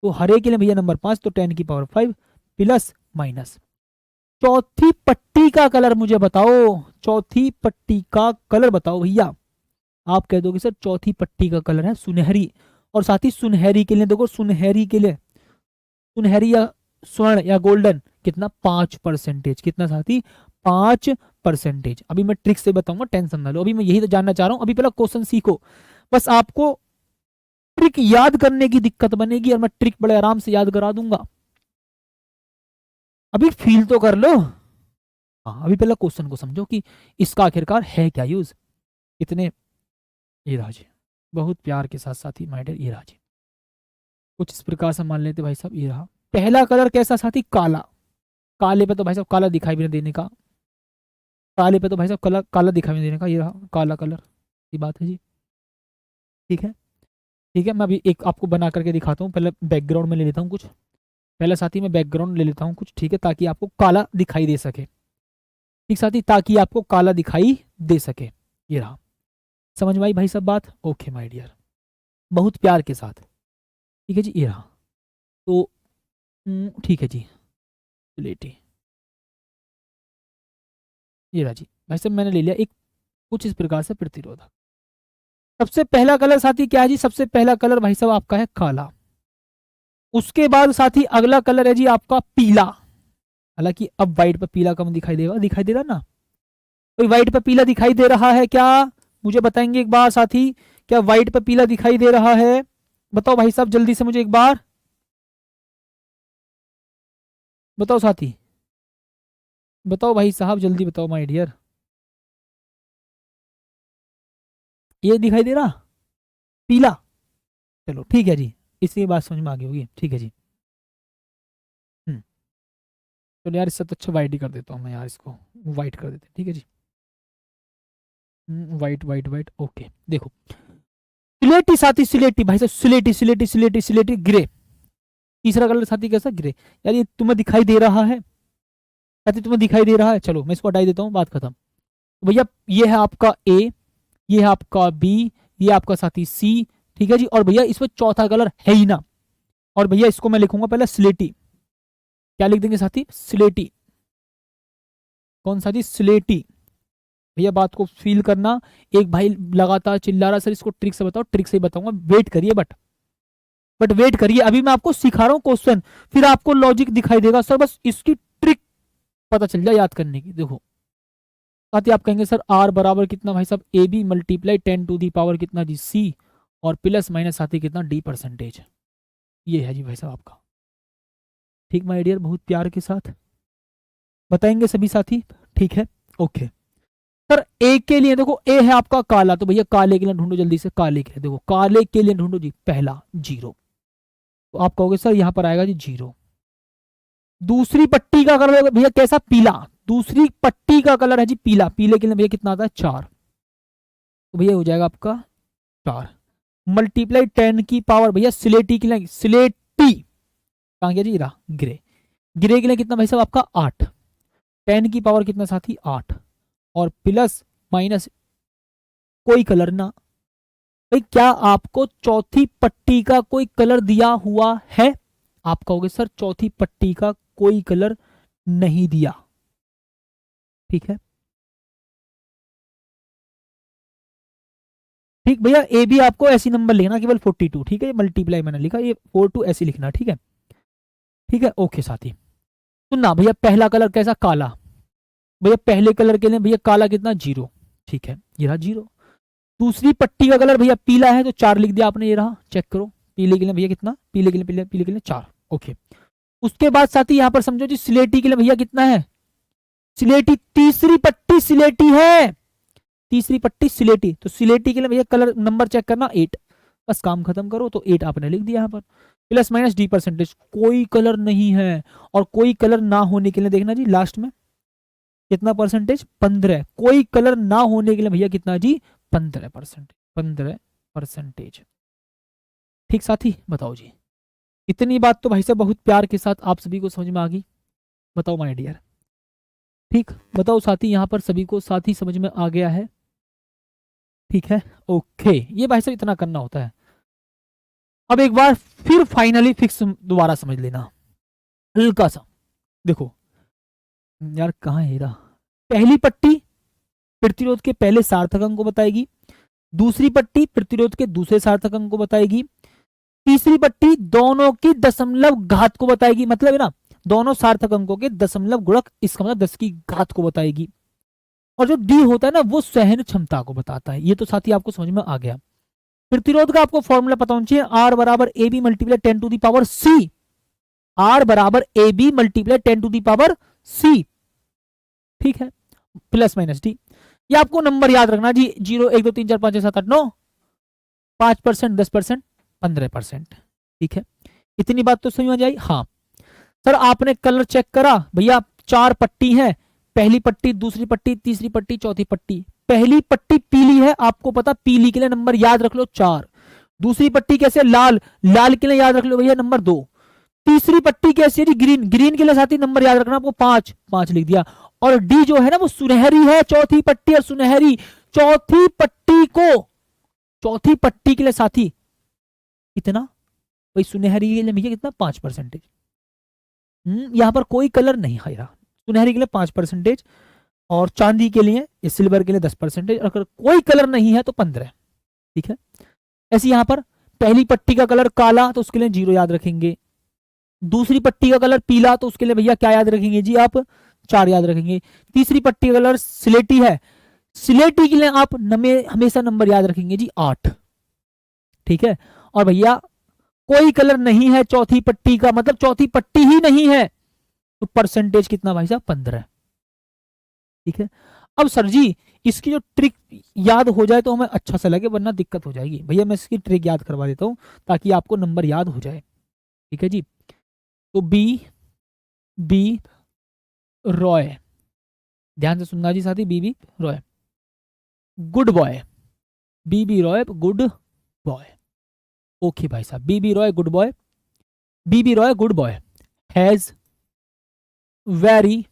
तो हरे के लिए भैया नंबर 5, तो 10 की पावर 5 प्लस माइनस। चौथी पट्टी का कलर मुझे बताओ, चौथी पट्टी का कलर बताओ भैया। आप कह दोगे सर चौथी पट्टी का कलर है सुनहरी, और साथ ही सुनहरी के लिए देखो, सुनहरी के लिए, सुनहरी या स्वर्ण या गोल्डन कितना? 5%। कितना साथी? 5%। अभी मैं ट्रिक से बताऊंगा, टेंशन ना लो, अभी मैं यही तो जानना चाह रहा हूं। अभी पहला क्वेश्चन सीखो, बस आपको ट्रिक याद करने की दिक्कत बनेगी, और मैं ट्रिक बड़े आराम से याद करा दूंगा। अभी फील तो कर लो। हाँ, अभी पहला क्वेश्चन को समझो कि इसका आखिरकार है क्या यूज। इतने ये राजी, बहुत प्यार के साथ साथी, माय डियर, ये राजी कुछ इस प्रकार से मान लेते भाई साहब। ये रहा पहला कलर, कैसा साथी? काला। काले पे तो भाई साहब काला दिखाई भी नहीं देने का, काले पे तो भाई साहब कलर काला दिखाई नहीं देने का, ये रहा काला कलर, ये बात है जी। ठीक है, ठीक है, मैं अभी एक आपको बना करके दिखाता हूँ, पहले बैकग्राउंड में ले लेता हूँ कुछ, पहले साथी मैं बैकग्राउंड ले लेता हूँ कुछ, ठीक है, ताकि आपको काला दिखाई दे सके। ठीक साथी, ताकि आपको काला दिखाई दे सके। ये रहा, समझ में आई भाई सब बात? ओके माय डियर, बहुत प्यार के साथ, ठीक है जी। ये रहा, तो ठीक है जी, लेटी, ये रहा जी भाई साहब, मैंने ले लिया एक कुछ इस प्रकार से प्रतिरोधक। सबसे पहला कलर साथी क्या है जी? सबसे पहला कलर भाई साहब आपका है काला। उसके बाद साथी अगला कलर है जी आपका पीला। हालांकि अब व्हाइट पर पीला कम दिखाई देगा, दिखाई दे रहा ना? तो व्हाइट पर पीला दिखाई दे रहा है क्या? मुझे बताएंगे एक बार साथी, क्या व्हाइट पर पीला दिखाई दे रहा है? बताओ भाई साहब जल्दी से मुझे एक बार बताओ साथी, बताओ भाई साहब जल्दी बताओ माय डियर। ये दिखाई दे रहा पीला? चलो ठीक है जी, इसी बात समझ में आ गई होगी, ठीक है जी। चलो यार, इससे तो अच्छा वाइट ही कर देता हूँ मैं यार, इसको वाइट कर देते हैं, ठीक है जी। White white white, okay. देखो सिलेटी साथी, सिलेटी भाई साहब, सिलेटी सिलेटी सिलेटी सिलेटी ग्रे। तीसरा कलर साथी कैसा? ग्रे। यार ये तुम्हें दिखाई दे रहा है साथी, तुम्हें दिखाई दे रहा है? चलो मैं इसको हटाई देता हूँ, बात खत्म। तो भैया ये है आपका ए, ये है आपका बी, ये आपका साथी सी, ठीक है जी। और भैया इसमें चौथा कलर है ही ना, और भैया इसको मैं लिखूंगा पहले स्लेटी। क्या लिख देंगे साथी? स्लेटी। कौन सा जी? स्लेटी। भैया बात को फील करना। एक भाई लगातार चिल्ला रहा, सर इसको ट्रिक से बताओ, ट्रिक से बताऊंगा, वेट करिए, बट वेट करिए, अभी मैं आपको सिखा रहा हूँ क्वेश्चन, फिर आपको लॉजिक दिखाई देगा। सर बस इसकी ट्रिक पता चल जाए याद करने की। देखो साथ ही आप कहेंगे सर आर बराबर कितना भाई साहब? A B multiply 10 to the power कितना जी? सी, और प्लस माइनस साथ ही कितना? D%। ये है जी भाई साहब आपका, ठीक माय डियर, बहुत प्यार के साथ बताएंगे सभी साथी, ठीक है, ओके। सर ए के लिए देखो, ए है आपका काला, तो भैया काले के लिए ढूंढो जल्दी से, काले के लिए देखो, काले के लिए ढूंढो जी, पहला 0, तो आप कहोगे सर यहां पर आएगा जी 0। दूसरी पट्टी का कलर भैया कैसा? पीला। दूसरी पट्टी का कलर है जी पीला, पीले के लिए भैया कितना आता है? 4, तो भैया हो जाएगा आपका 4 मल्टीप्लाई 10 की पावर भैया स्लेटी के लिए, स्लेटी कहाँ गया जी, रहा ग्रे। ग्रे के लिए कितना भाई साहब आपका 8, 10 की पावर कितना साथी 8, और प्लस माइनस कोई कलर ना। भाई क्या आपको चौथी पट्टी का कोई कलर दिया हुआ है? आप कहोगे सर चौथी पट्टी का कोई कलर नहीं दिया, ठीक है। ठीक भैया, ए बी आपको ऐसी नंबर लिखना केवल 42, ठीक है, मल्टीप्लाई मैंने लिखा, ये 42 ऐसी लिखना, ठीक है, ठीक है। ओके साथी, तो ना भैया पहला कलर कैसा, काला। भैया पहले कलर के लिए भैया काला कितना 0, ठीक है, ये रहा 0। दूसरी पट्टी का कलर भैया पीला है तो 4 लिख दिया आपने, ये रहा, चेक करो। पीले के लिए भैया कितना, पीले के लिए पीले के लिए 4, ओके। उसके बाद साथी यहां पर समझो जी, सिलेटी के लिए भैया कितना है, सिलेटी तीसरी पट्टी सिलेटी है, तीसरी पट्टी सिलेटी, तो सिलेटी के लिए भैया कलर नंबर चेक करना 8, बस काम खत्म करो, तो 8 आपने लिख दिया यहां पर। प्लस माइनस डी परसेंटेज, कोई कलर नहीं है, और कोई कलर ना होने के लिए देखना जी लास्ट में कितना परसेंटेज, 15, कोई कलर ना होने के लिए भैया कितना जी 15%, 15%। ठीक साथी, बताओ जी, इतनी बात तो भाई साहब बहुत प्यार के साथ आप सभी को समझ में आ गई, बताओ माय डियर, ठीक, बताओ साथी, यहां पर सभी को साथी समझ में आ गया है, ठीक है, ओके। ये भाई साहब इतना करना होता है। अब एक बार फिर फाइनली फिक्स दोबारा समझ लेना, हल्का सा देखो यार, कहाँ है रहा, पहली पट्टी प्रतिरोध के पहले सार्थक अंक को बताएगी, दूसरी पट्टी प्रतिरोध के दूसरे सार्थक अंक को बताएगी, तीसरी पट्टी दोनों की दशमलव घात को बताएगी, मतलब है ना दोनों सार्थक अंकों के दशमलव गुणक, इसका मतलब 10 की घात को बताएगी, और जो डी होता है ना वो सहन क्षमता को बताता है। ये तो साथी आपको समझ में आ गया। प्रतिरोध का आपको फॉर्मूला पता होना चाहिए, आर बराबर A B multiply 10 to the power C, R बराबर A B multiply 10 to the power C, ठीक है, प्लस माइनस डी। ये आपको नंबर याद रखना जी, 0 1 2 3 4 5 6 7 8 9, 5%, 10%, 15%, ठीक है। इतनी बात तो समझ में आ जाए। हाँ सर, आपने कलर चेक करा भैया, 4 पट्टी है, पहली पट्टी, दूसरी पट्टी, तीसरी पट्टी, चौथी पट्टी। पहली पट्टी पीली है, आपको पता पीली के लिए नंबर याद रख लो 4। दूसरी पट्टी कैसे, लाल, लाल के लिए याद रख लो भैया नंबर 2। तीसरी पट्टी कैसे है जी, ग्रीन, ग्रीन के लिए साथी नंबर याद रखना आपको 5, 5 लिख दिया। और डी जो है ना वो सुनहरी है, चौथी पट्टी और सुनहरी, चौथी पट्टी को, चौथी पट्टी के लिए साथी कितना, भाई सुनहरी के लिए भैया कितना 5%। यहां पर कोई कलर नहीं है, सुनहरी के लिए 5%, और चांदी के लिए, सिल्वर के लिए 10%, अगर कोई कलर नहीं है तो 15, ठीक है। ऐसे यहां पर पहली पट्टी का कलर काला तो उसके लिए 0 याद रखेंगे, दूसरी पट्टी का कलर पीला तो उसके लिए भैया क्या याद रखेंगे जी आप, 4 याद रखेंगे। तीसरी पट्टी का कलर सिलेटी है, सिलेटी के लिए आप हमेशा नंबर याद रखेंगे जी 8, ठीक है। और भैया कोई कलर नहीं है चौथी पट्टी का, मतलब चौथी पट्टी ही नहीं है, तो परसेंटेज कितना भाई साहब 15, ठीक है। अब सर जी इसकी जो ट्रिक याद हो जाए तो हमें अच्छा सा लगे, वरना दिक्कत हो जाएगी। भैया मैं इसकी ट्रिक याद करवा देता हूं ताकि आपको नंबर याद हो जाए, ठीक है जी। तो बी रॉय, ध्यान से सुनना जी साथी, B Roy good boy, B Roy good boy, okay भाई साहब, B Roy good boy, B Roy good boy has very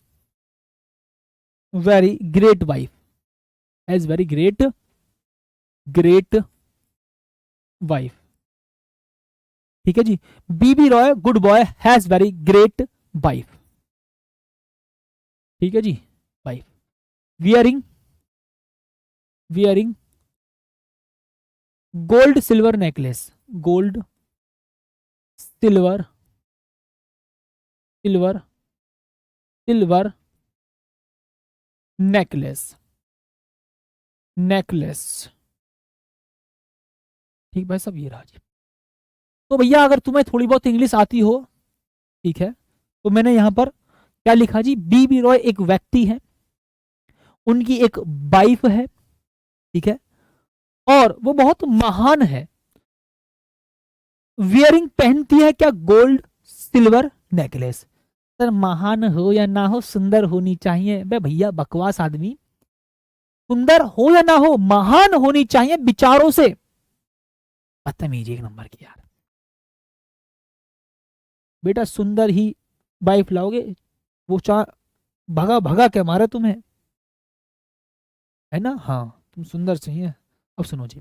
great wife, has very great wife, ठीक है जी। B Roy good boy has very great wife, ठीक है जी, wife wearing gold silver necklace, gold silver necklace, ठीक भाई सब, ये रहा जी। तो भैया अगर तुम्हें थोड़ी बहुत इंग्लिश आती हो, ठीक है, तो मैंने यहां पर क्या लिखा जी, बी रॉय एक व्यक्ति है, उनकी एक वाइफ है, ठीक है, और वो बहुत महान है। वियरिंग पहनती है क्या, गोल्ड सिल्वर नेकलेस। सर महान हो या ना हो सुंदर होनी चाहिए, बे भैया बकवास आदमी, सुंदर हो या ना हो महान होनी चाहिए विचारों से, बदतमीजी एक नंबर की यार। बेटा सुंदर ही वाइफ लाओगे, वो भगा भगा के मारा तुम्हें, है ना। हाँ तुम सुंदर चाहिए। अब सुनो जी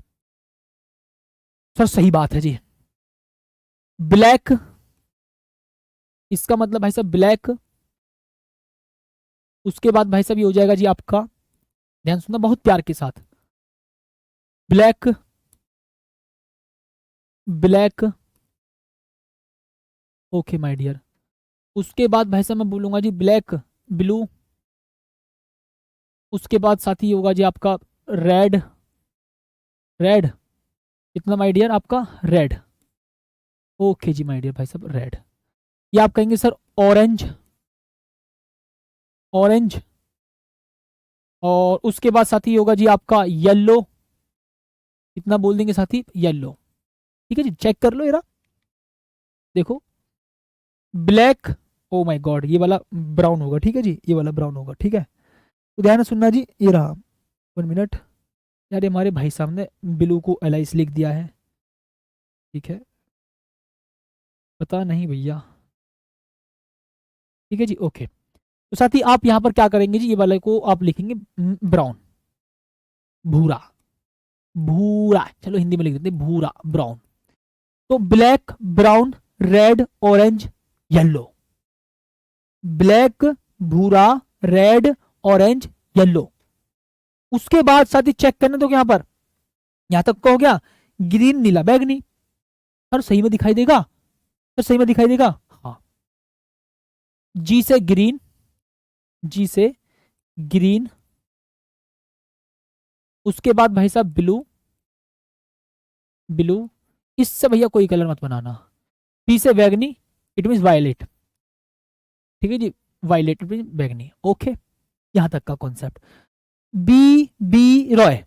सर, सही बात है जी। ब्लैक, इसका मतलब भाई साहब ब्लैक। उसके बाद भाई साहब ये हो जाएगा जी आपका, ध्यान सुनना बहुत प्यार के साथ, black, black, okay my dear. उसके बाद भाई साहब मैं बोलूंगा जी ब्लैक, ब्लू। उसके बाद साथी होगा जी आपका रेड, रेड कितना माय डियर आपका, रेड। ओके जी माय डियर भाई साहब रेड। ये आप कहेंगे सर ऑरेंज, ऑरेंज। और उसके बाद साथी होगा जी आपका येलो, कितना बोल देंगे साथी, येलो। ठीक है जी, चेक कर लो, ये रहा देखो, ब्लैक, ओ माय गॉड ये वाला ब्राउन होगा, ठीक है जी, ये वाला ब्राउन होगा, ठीक है। तो ध्यान से सुनना जी, ये रहा, 1 मिनट यार, ये हमारे भाई साहब ने ब्लू को एलाइस लिख दिया है, ठीक है, पता नहीं भैया, ठीक है जी, ओके। तो साथ ही आप यहां पर क्या करेंगे जी, ये वाले को आप लिखेंगे ब्राउन, भूरा, भूरा, चलो हिंदी में लिख देते भूरा, ब्राउन। तो black, brown, red, orange, yellow, black, भूरा, रेड, ऑरेंज, येलो। उसके बाद साथ ही चेक करना तो यहां पर, यहां तक का हो गया, ग्रीन, नीला, बैगनी। सर सही में दिखाई देगा, सर सही में दिखाई देगा, हाँ। जी से ग्रीन, जी से ग्रीन। उसके बाद भाई साहब ब्लू, ब्लू, इससे भैया कोई कलर मत बनाना। पी से बैगनी, इट मीन वायलेट, ठीक है जी, वायलेट इट मीन बैगनी, ओके। यहां तक का concept. B, B Roy,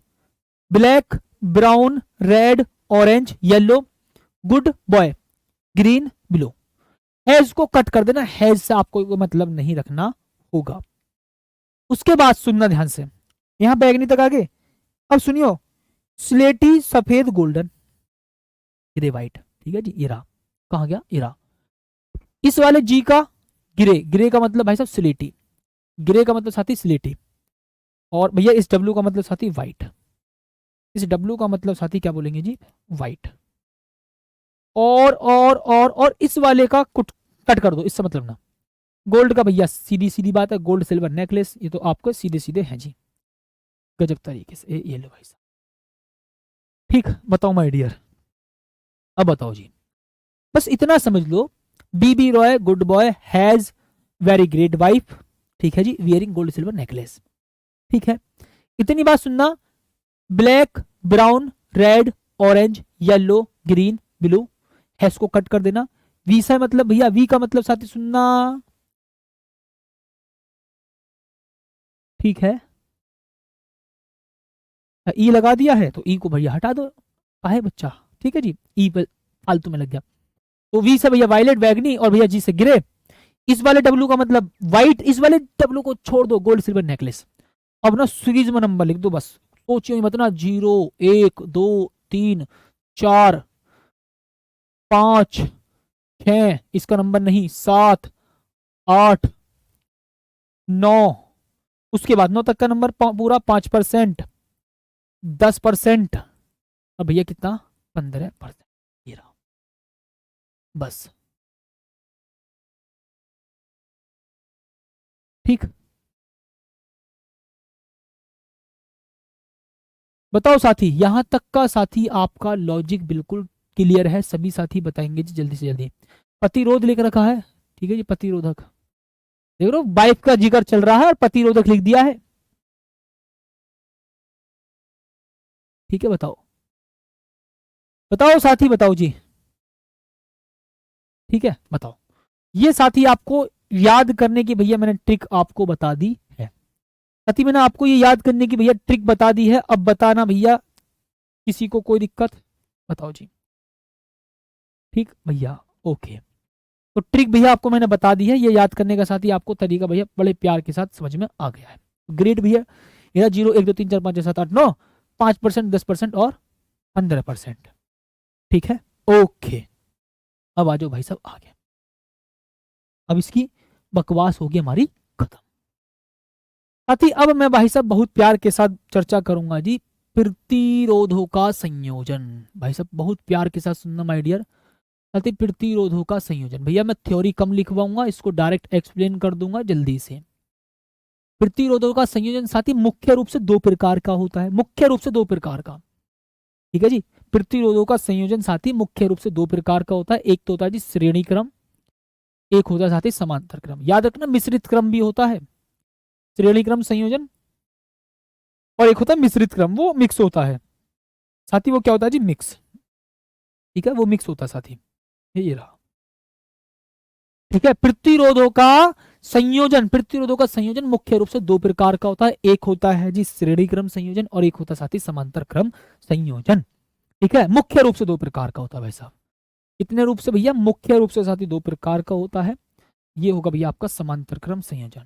black, brown, red, orange, yellow, good boy, green, blue. Has को कट कर देना, हैज से आपको कोई मतलब नहीं रखना होगा। उसके बाद सुनना ध्यान से, यहां बैगनी तक आगे। अब सुनियो, स्लेटी, सफेद, गोल्डन, ग्रे, व्हाइट, ठीक है जी, ये रहा, कहां गया, ये रहा। इस वाले जी का ग्रे, ग्रे का मतलब भाई साहब स्लेटी, ग्रे का मतलब साथी स्लेटी। और भैया इस डब्लू का मतलब साथी व्हाइट, इस डब्लू का मतलब साथी क्या बोलेंगे जी, व्हाइट। और इस वाले का कुछ कट कर दो, इससे मतलब ना। गोल्ड का भैया सीधी सीधी बात है, गोल्ड सिल्वर नेकलेस, ये तो आपको सीधे सीधे हैं जी, गजब तरीके से, ये लो भाई साहब। ठीक, बताओ माय डियर, अब बताओ जी, बस इतना समझ लो, B B Roy good boy has very great wife, ठीक है जी, वियरिंग गोल्ड सिल्वर नेकलेस, ठीक है। इतनी बात सुनना, black, brown, red, orange, yellow, green, blue, हैश को कट कर देना। वी से मतलब भैया, वी का मतलब साथी सुनना, ठीक है, ई लगा दिया है तो ई को भैया हटा दो, काहे बच्चा, ठीक है जी, ई पे फालतू में लग गया। तो वी से भैया वायलेट, बैगनी, और भैया जी से ग्रे। इस वाले डब्लू का मतलब व्हाइट, इस वाले डब्लू को छोड़ दो, गोल्ड सिल्वर नेकलेस। अब ना सीरीज में नंबर लिख दो बस, सोचिए मत ना, 0 1 2 3 4 5 6, इसका नंबर नहीं, 7 8 9, उसके बाद 9 तक का नंबर पूरा, 5%, 10%, अब भैया कितना, 15%, ये रहा बस, ठीक। बताओ साथी, यहां तक का साथी आपका लॉजिक बिल्कुल क्लियर है, सभी साथी बताएंगे जी जल्दी से जल्दी। प्रतिरोध लिख रखा है, ठीक है जी, प्रतिरोधक, देख लो बाइक का जिक्र चल रहा है और प्रतिरोधक लिख दिया है, ठीक है। बताओ, बताओ साथी, बताओ जी, ठीक है, बताओ। ये साथी आपको याद करने की भैया मैंने ट्रिक आपको बता दी है, साथी मैंने आपको ये याद करने की भैया ट्रिक बता दी है। अब बताना भैया किसी को कोई दिक्कत, बताओ जी, ठीक भैया, ओके। तो ट्रिक भैया आपको मैंने बता दी है, ये याद करने का साथी आपको तरीका भैया बड़े प्यार के साथ समझ में आ गया है। ग्रेड भैया ये 0 1 2 3 4 5 6 7 8 9, 5%, 10% और 15%, ठीक है, ओके। अब आ जाओ भाई साहब आगे। अब इसकी बकवास होगी हमारी खत्म। साथी अब मैं भाई साहब बहुत प्यार के साथ चर्चा करूंगा जी प्रतिरोधों का संयोजन। भाई साहब बहुत प्यार के साथ सुनना माय डियर साथी, प्रतिरोधों का संयोजन। भैया मैं थ्योरी कम लिखवाऊंगा, इसको डायरेक्ट एक्सप्लेन कर दूंगा जल्दी से। प्रतिरोधों का संयोजन साथी मुख्य रूप से दो प्रकार का होता है, मुख्य रूप से दो प्रकार का। ठीक है जी, प्रतिरोधों का संयोजन साथी मुख्य रूप से दो प्रकार का होता है। एक तो होता है जी श्रेणी क्रम, एक होता है साथी समांतर क्रम। याद रखना मिश्रित क्रम भी होता है, श्रेणी क्रम संयोजन, और एक होता है मिश्रित क्रम, वो मिक्स होता है साथी। वो क्या होता है जी मिक्स, ठीक है, वो मिक्स होता है साथी। ये रहा, ठीक है। प्रतिरोधों का संयोजन, प्रतिरोधों का संयोजन मुख्य रूप से दो प्रकार का होता है। एक होता है जी श्रेणी क्रम संयोजन और एक होता है साथी समांतर क्रम संयोजन। ठीक है, मुख्य रूप से दो प्रकार का होता है भाई साहब। कितने रूप से भैया? मुख्य रूप से साथी दो प्रकार का होता है। ये होगा भैया आपका समांतर क्रम संयोजन।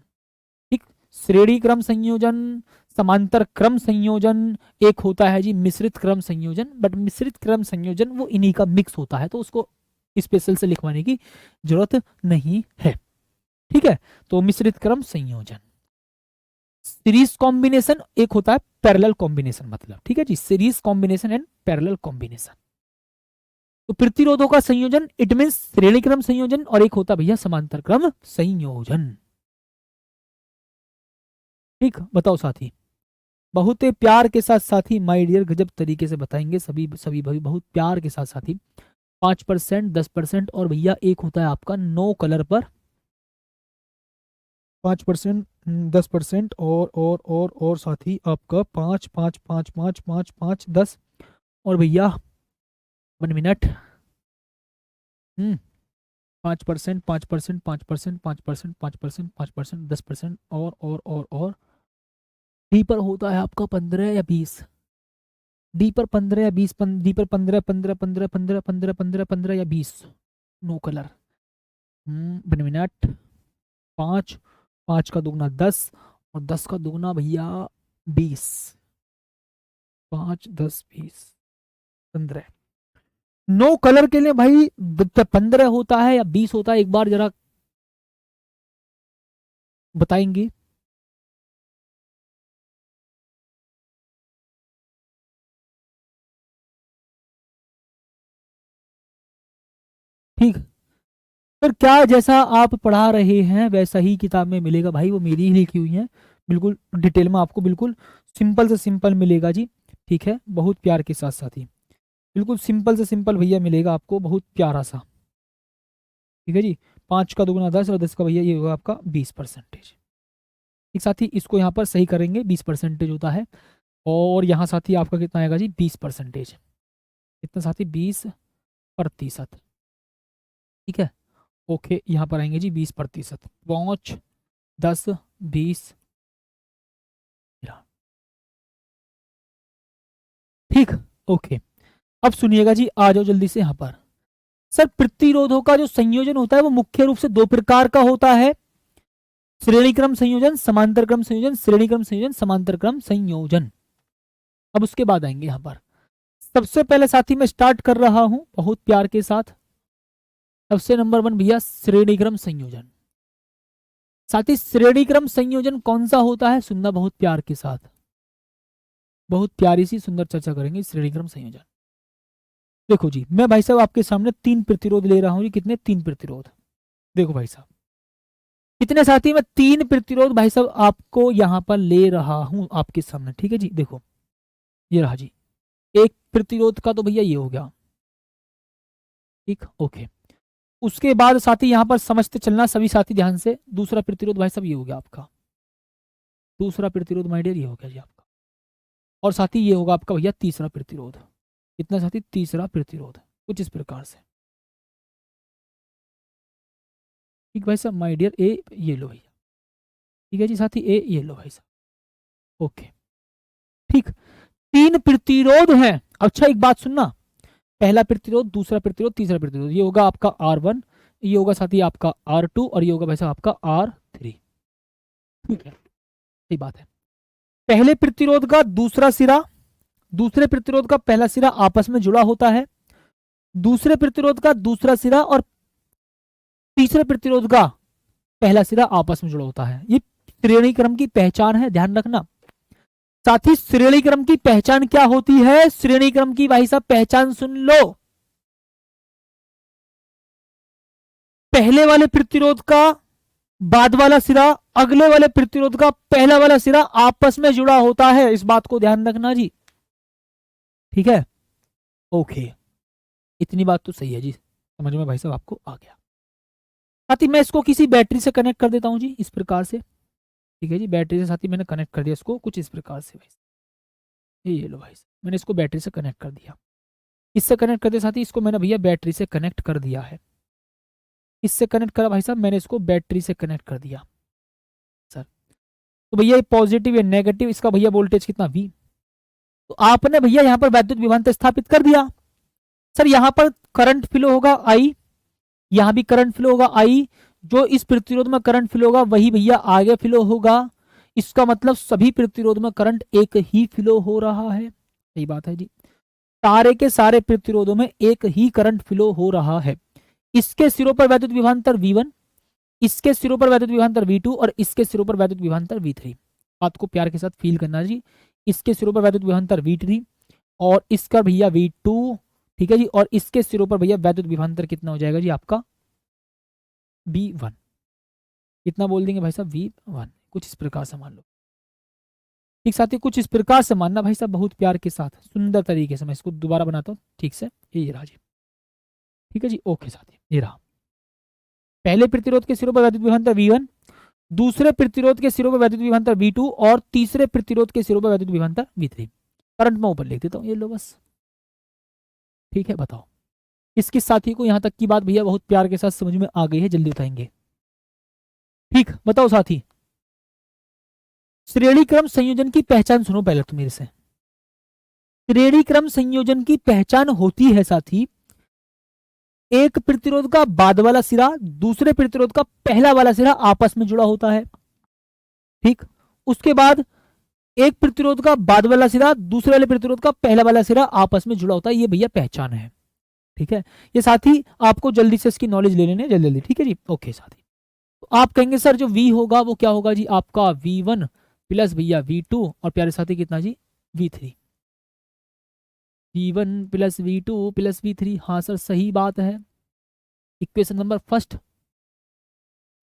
ठीक, श्रेणी क्रम संयोजन, समांतर क्रम संयोजन, एक होता है जी मिश्रित क्रम संयोजन। बट मिश्रित क्रम संयोजन वो इन्हीं का मिक्स होता है, तो उसको स्पेशल से लिखवाने की जरूरत नहीं है। ठीक है, तो मिश्रित क्रम संयोजन। सीरीज कॉम्बिनेशन एक होता है पैरेलल कॉम्बिनेशन, मतलब ठीक है जी, series combination and parallel combination. तो प्रतिरोधों का संयोजन इट मीन श्रेणी क्रम संयोजन, और एक होता भैया समांतर क्रम संयोजन। ठीक, बताओ साथी, बहुत प्यार के साथ साथी माय डियर गजब तरीके से बताएंगे सभी सभी भाई, बहुत प्यार के साथ साथी। 5%, 10%, और भैया एक होता है आपका नो कलर पर 5%, 10%, और साथी आपका 5, 5, 5, 5, 5, 5, 10, और भैया 1 मिनट 5%, 5%, 5%, 5%, 5%, 5%, 10%, और डी पर होता है आपका 15 या 20, डी पर 15 या 20, डी पर 15, 15, 15, 15, 15, 15, 15 या 20 नो कलर। 1 मिनट 5, 5 का दुगना 10, और 10 का दुगना भैया 20, 5, 10, 20, 15। नो कलर के लिए भाई 15 होता है या 20 होता है, एक बार जरा बताएंगे? ठीक, पर क्या जैसा आप पढ़ा रहे हैं वैसा ही किताब में मिलेगा भाई, वो मेरी ही लिखी हुई है, बिल्कुल डिटेल में आपको बिल्कुल सिंपल से सिंपल मिलेगा जी। ठीक है, बहुत प्यार के साथ साथी, बिल्कुल सिंपल से सिंपल भैया मिलेगा आपको, बहुत प्यारा सा। ठीक है जी, 5 का दुगना 10, और 10 का भैया ये होगा आपका 20%। एक साथी इसको यहाँ पर सही करेंगे, 20% होता है, और यहाँ साथी आपका कितना आएगा जी 20%, कितना साथी 20%। ठीक है, ओके, यहाँ पर आएंगे जी 20%, 5, 10, 20। ठीक, ओके, अब सुनिएगा जी, आ जाओ जल्दी से यहाँ पर। सर प्रतिरोधों का जो संयोजन होता है वो मुख्य रूप से दो प्रकार का होता है, श्रेणी क्रम संयोजन, समांतर क्रम संयोजन, श्रेणी क्रम संयोजन, समांतर क्रम संयोजन। अब उसके बाद आएंगे यहाँ पर, सबसे पहले साथी मैं स्टार्ट कर रहा हूं बहुत प्यार के साथ। सबसे नंबर 1 भैया श्रेणी क्रम संयोजन। साथी श्रेणी क्रम संयोजन कौन सा होता है, सुनना बहुत प्यार के साथ, बहुत प्यारी सी सुंदर चर्चा करेंगे श्रेणी क्रम संयोजन। देखो जी, मैं भाई साहब आपके सामने 3 प्रतिरोध ले रहा हूं जी, कितने? 3 प्रतिरोध। देखो भाई साहब कितने साथी, मैं 3 प्रतिरोध भाई साहब आपको यहां पर ले रहा हूं आपके सामने। ठीक है जी, देखो ये रहा जी एक प्रतिरोध का, तो भैया ये हो गया। ठीक, ओके, उसके बाद साथी यहां पर समझते चलना सभी साथी ध्यान से, दूसरा प्रतिरोध भाई साहब ये हो गया आपका, दूसरा प्रतिरोध माय डियर ये हो गया जी आपका, और साथी ये होगा आपका भैया तीसरा प्रतिरोध। कितना साथी? तीसरा प्रतिरोध, कुछ इस प्रकार से। ठीक भाई साहब, माय डियर ए ये लो भैया, ठीक है जी साथी, ए ये लो भाई साहब, ओके। ठीक, 3 प्रतिरोध हैं। अच्छा एक बात सुनना, पहला प्रतिरोध, दूसरा प्रतिरोध, तीसरा प्रतिरोध, ये होगा आपका R1, ये होगा साथी आपका R2, और ये होगा भाई साहब आपका R3। ठीक है, सही बात है। पहले प्रतिरोध का दूसरा सिरा, दूसरे प्रतिरोध का पहला सिरा आपस में जुड़ा होता है, दूसरे प्रतिरोध का दूसरा सिरा और तीसरे प्रतिरोध का पहला सिरा आपस में जुड़ा होता है। ये श्रेणी क्रम की पहचान है, ध्यान रखना। साथ ही श्रेणी क्रम की पहचान क्या होती है? श्रेणी क्रम की भाई साहब पहचान सुन लो, पहले वाले प्रतिरोध का बाद वाला सिरा अगले वाले प्रतिरोध का पहला वाला सिरा आपस में जुड़ा होता है। इस बात को ध्यान रखना जी, ठीक है। ओके, इतनी बात तो सही है जी, समझ में भाई साहब आपको आ गया। साथ ही मैं इसको किसी बैटरी से कनेक्ट कर देता हूं जी, इस प्रकार से, ठीक है जी। बैटरी से साथ ही मैंने कनेक्ट कर दिया इसको कुछ इस प्रकार से भाई, ये लो भाई साहब, मैंने इसको बैटरी से कनेक्ट कर दिया। इससे कनेक्ट कर दिया साथ ही, इसको मैंने भैया बैटरी से कनेक्ट कर दिया है। इससे कनेक्ट करा भाई साहब, मैंने इसको बैटरी से कनेक्ट कर दिया सर। तो भैया ये पॉजिटिव या नेगेटिव, इसका भैया वोल्टेज कितना V। तो आपने भैया यहाँ पर वैद्युत विभवांतर स्थापित कर दिया सर। यहाँ पर करंट फ्लो होगा I, यहाँ भी करंट फ्लो होगा I। जो इस प्रतिरोध में करंट फ्लो होगा वही भैया आगे फ्लो होगा। इसका मतलब सभी प्रतिरोध में करंट एक ही फ्लो हो रहा है। सही बात है जी, सारे के सारे प्रतिरोधों में एक ही करंट फ्लो हो रहा है। इसके सिरों पर वैद्युत विभवांतर V1, इसके सिरों पर वैद्युत विभवांतर V2 और इसके सिरों पर वैद्युत विभवांतर V3। बात को प्यार के साथ फील करना जी। इसके सिरों पर वैद्युत विभवांतर V3 और इसका भैया V2, ठीक है जी। और इसके सिरों पर भैया वैद्युत विभवांतर कितना हो जाएगा जी आपका V1। कितना बोल देंगे भाई साहब V1, कुछ इस प्रकार से मान लो। ठीक साथी, कुछ इस प्रकार से मानना भाई साहब, बहुत प्यार के साथ सुंदर तरीके से। मैं इसको दोबारा बनाता हूँ ठीक से, ये रहा जी, ठीक है जी। ओके साथी, ये रहा पहले प्रतिरोध के सिरों पर वैद्युत विभवांतर V1, दूसरे प्रतिरोध के सिरों पर वैद्युत विभवांतर V2 और तीसरे प्रतिरोध के सिरों पर वैद्युत विभवांतर V3। करंट मैं ऊपर लिख देता हूँ, ये लो बस, ठीक है। बताओ किस किस साथी को यहां तक की बात भैया बहुत प्यार के साथ समझ में आ गई है, जल्दी बताएंगे। ठीक, बताओ साथी। श्रेणी क्रम संयोजन की पहचान सुनो पहले तो मेरे से। श्रेणी क्रम संयोजन की पहचान होती है साथी, एक प्रतिरोध का बाद वाला सिरा दूसरे प्रतिरोध का पहला वाला सिरा आपस में जुड़ा होता है, ठीक। उसके बाद एक प्रतिरोध का बाद वाला सिरा दूसरे वाले प्रतिरोध का पहला वाला सिरा आपस में जुड़ा होता है। ये भैया पहचान है, ठीक है। ये साथी आपको जल्दी से इसकी नॉलेज ले लेने, जल्दी जल्दी, ठीक है जी। ओके साथी, तो आप कहेंगे सर जो V होगा वो क्या होगा जी आपका V1 प्लस भैया V2 और प्यारे साथी कितना जी V3। V1 plus V2 plus V3, हाँ सर सही बात है, इक्वेशन नंबर फर्स्ट,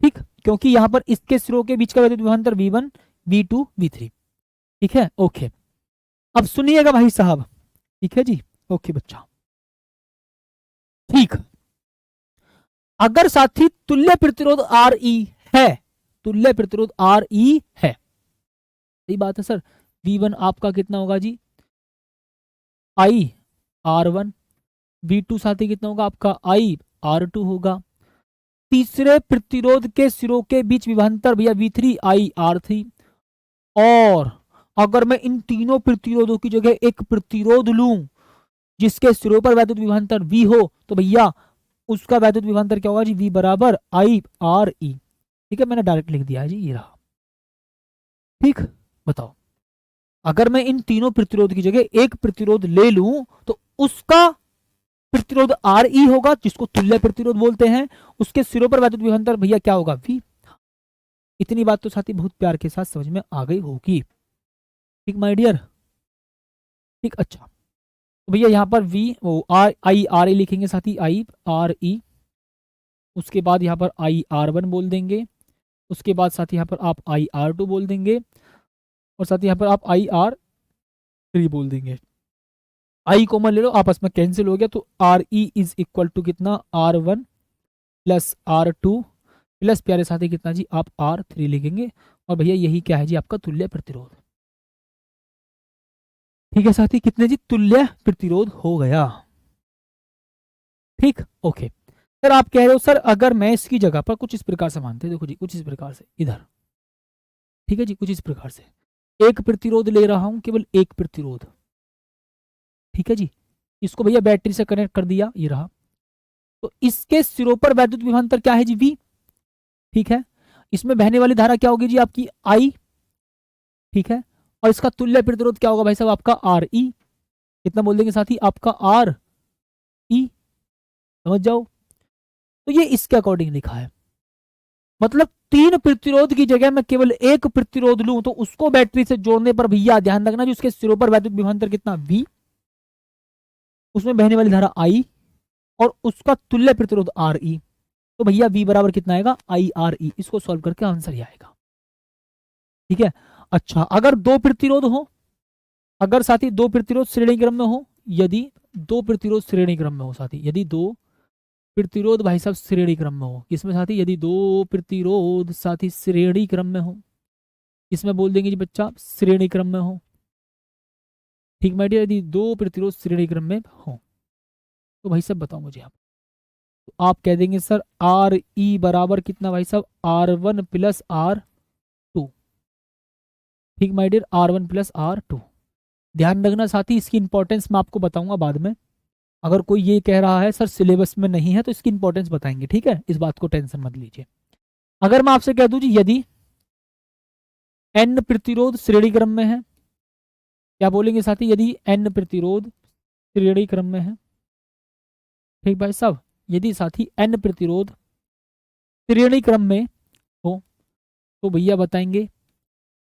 ठीक। क्योंकि यहां पर इसके सिरों के बीच का वैद्युत विभवांतर V1 V2 V3, ठीक है। ओके, अब सुनिएगा भाई साहब, ठीक है जी। ओके बच्चा, ठीक। अगर साथी तुल्य प्रतिरोध RE है, तुल्य प्रतिरोध RE है, सही बात है सर। V1 आपका कितना होगा जी I R1, V2 साथी कितना होगा आपका I R2 होगा। तीसरे प्रतिरोध के सिरों के बीच विभवांतर भैया V3 I R3। और अगर मैं इन तीनों प्रतिरोधों की जगह एक प्रतिरोध लूं जिसके सिरों पर वैद्युत विभवांतर V हो, तो भैया उसका वैद्युत विभवांतर क्या होगा जी V बराबर I RE, ठीक है। मैंने डायरेक्ट लिख दिया है जी, ये रहा, ठीक। बताओ अगर मैं इन तीनों प्रतिरोध की जगह एक प्रतिरोध ले लूं तो उसका प्रतिरोध RE होगा जिसको तुल्य प्रतिरोध बोलते हैं, उसके सिरों पर वैद्युत विभवांतर भैया क्या होगा V। इतनी बात तो साथी बहुत प्यार के साथ समझ में आ गई होगी, ठीक माय डियर, ठीक। अच्छा, तो भैया यहाँ पर V ओ I RE लिखेंगे साथी, I RE। उसके बाद यहाँ पर I R1 बोल देंगे, उसके बाद साथ यहाँ पर आप I R2 बोल देंगे और साथ यहाँ पर आप I R3 बोल देंगे। I कॉमन ले लो, आपस में कैंसिल हो गया, तो RE इज इक्वल टू कितना R1 प्लस R2 प्लस प्यारे साथी कितना जी आप R3 लिखेंगे। और भैया यही क्या है जी आपका तुल्य प्रतिरोध, ठीक है साथी। कितने जी तुल्य प्रतिरोध हो गया, ठीक। ओके सर, आप कह रहे हो सर अगर मैं इसकी जगह पर कुछ इस प्रकार से मानते हैं, देखो जी कुछ इस प्रकार से इधर, ठीक है जी, कुछ इस प्रकार से एक प्रतिरोध ले रहा हूं, केवल एक प्रतिरोध, ठीक है जी। इसको भैया बैटरी से कनेक्ट कर दिया, ये रहा। तो इसके सिरों पर वैद्युत विभवांतर क्या है जी V, ठीक है। इसमें बहने वाली धारा क्या होगी जी आपकी I, ठीक है। और इसका तुल्य प्रतिरोध क्या होगा भाई साहब आपका RE। कितना बोल देंगे साथी आपका RE, समझ जाओ। तो ये इसके अकॉर्डिंग लिखा है, मतलब 3 प्रतिरोध की जगह मैं केवल एक प्रतिरोध लूं तो उसको बैटरी से जोड़ने पर भैया ध्यान रखना जो उसके सिरों पर वैद्युत विभवांतर कितना V, उसमें बहने वाली धारा I और उसका तुल्य प्रतिरोध RE, तो भैया V बराबर कितना आएगा IRE। इसको सॉल्व करके आंसर ही आएगा। ठीक है। अच्छा, अगर दो प्रतिरोध हो, अगर साथी दो प्रतिरोध श्रेणी क्रम में हो, यदि दो प्रतिरोध श्रेणी क्रम में हो साथी, यदि दो प्रतिरोध भाई साहब श्रेणी क्रम में हो, किसमें साथी, यदि दो प्रतिरोध साथी श्रेणी क्रम में हो, इसमें बोल देंगे जी बच्चा श्रेणी क्रम में हो। ठीक माय डियर, यदि दो प्रतिरोध श्रेणी क्रम में हो तो भाई साहब बताओ मुझे आप, तो आप कह देंगे सर आर ई बराबर कितना भाई साहब R1 प्लस R2। ठीक my dear, R1 plus R2। ध्यान रखना साथी, इसकी इंपॉर्टेंस मैं आपको बताऊंगा बाद में। अगर कोई ये कह रहा है सर सिलेबस में नहीं है तो इसकी इंपॉर्टेंस बताएंगे, ठीक है, इस बात को टेंशन मत लीजिए। अगर मैं आपसे कह दूं जी यदि n प्रतिरोध श्रेणी क्रम में है, क्या बोलेंगे साथी, यदि n प्रतिरोध श्रेणी क्रम में है, ठीक भाई साहब, यदि साथी n प्रतिरोध श्रेणी क्रम में हो तो भैया बताएंगे,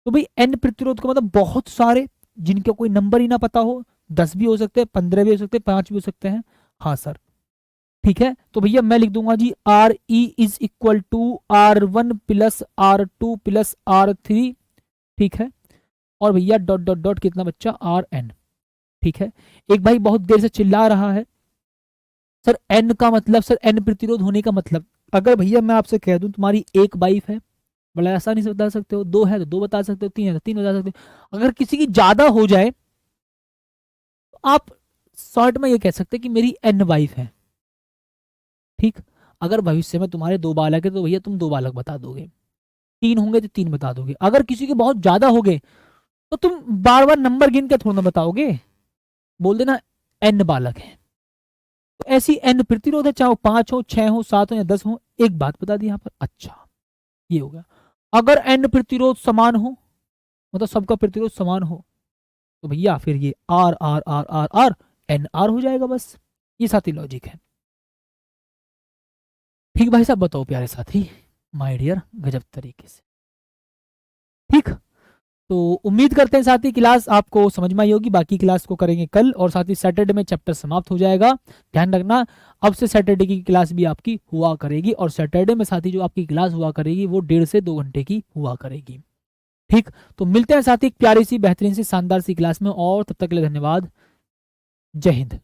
तो भाई n प्रतिरोध का मतलब बहुत सारे जिनका कोई नंबर ही ना पता हो, 10 भी हो सकते हैं, 15 भी हो सकते हैं, 5 भी हो सकते हैं। हाँ सर, ठीक है, तो भैया मैं लिख दूंगा जी R E is equal to R1 plus R2 plus R3। ठीक है, और भैया डॉट डॉट डॉट कितना बच्चा RN। ठीक है, एक भाई बहुत देर से चिल्ला रहा है सर n का मतलब, सर n प्रतिरोध होने का मतलब, अगर भैया मैं आपसे कह दूं तुम्हारी एक वाइफ है, बड़ा आसानी से बता सकते हो, दो है तो दो बता सकते हो, तीन है तो तीन बता सकते हो। अगर किसी की ज्यादा हो जाए तो आप शॉर्ट में ये कह सकते हैं कि मेरी n वाइफ है। ठीक, अगर भविष्य में तुम्हारे दो बालक है तो भैया तुम दो बालक बता दोगे, तीन होंगे तो तीन बता दोगे। अगर किसी के बहुत ज्यादा हो गए तो तुम बार बार नंबर गिन के थोड़ा ना बताओगे, बोल देना n बालक है। तो ऐसी n प्रतिरोध है, चाहे वो 5 हो, 6 हो, 7 हो या 10 हो, एक बात बता दी यहाँ पर। अच्छा, ये हो गया। अगर n प्रतिरोध समान हो, मतलब सबका प्रतिरोध समान हो, तो भैया फिर ये R R R R R N R हो जाएगा, बस ये साथी लॉजिक है। ठीक भाई साहब, बताओ प्यारे साथी, माय डियर, गजब तरीके से। ठीक, तो उम्मीद करते हैं साथी क्लास आपको समझ में आई होगी। बाकी क्लास को करेंगे कल, और साथ ही सैटरडे में चैप्टर समाप्त हो जाएगा। ध्यान रखना, अब से सैटरडे की क्लास भी आपकी हुआ करेगी, और सैटरडे में साथी जो आपकी क्लास हुआ करेगी वो 1.5 से 2 घंटे की हुआ करेगी। ठीक, तो मिलते हैं साथी एक प्यारी सी बेहतरीन सी शानदार सी क्लास में, और तब तक के लिए धन्यवाद। जय हिंद।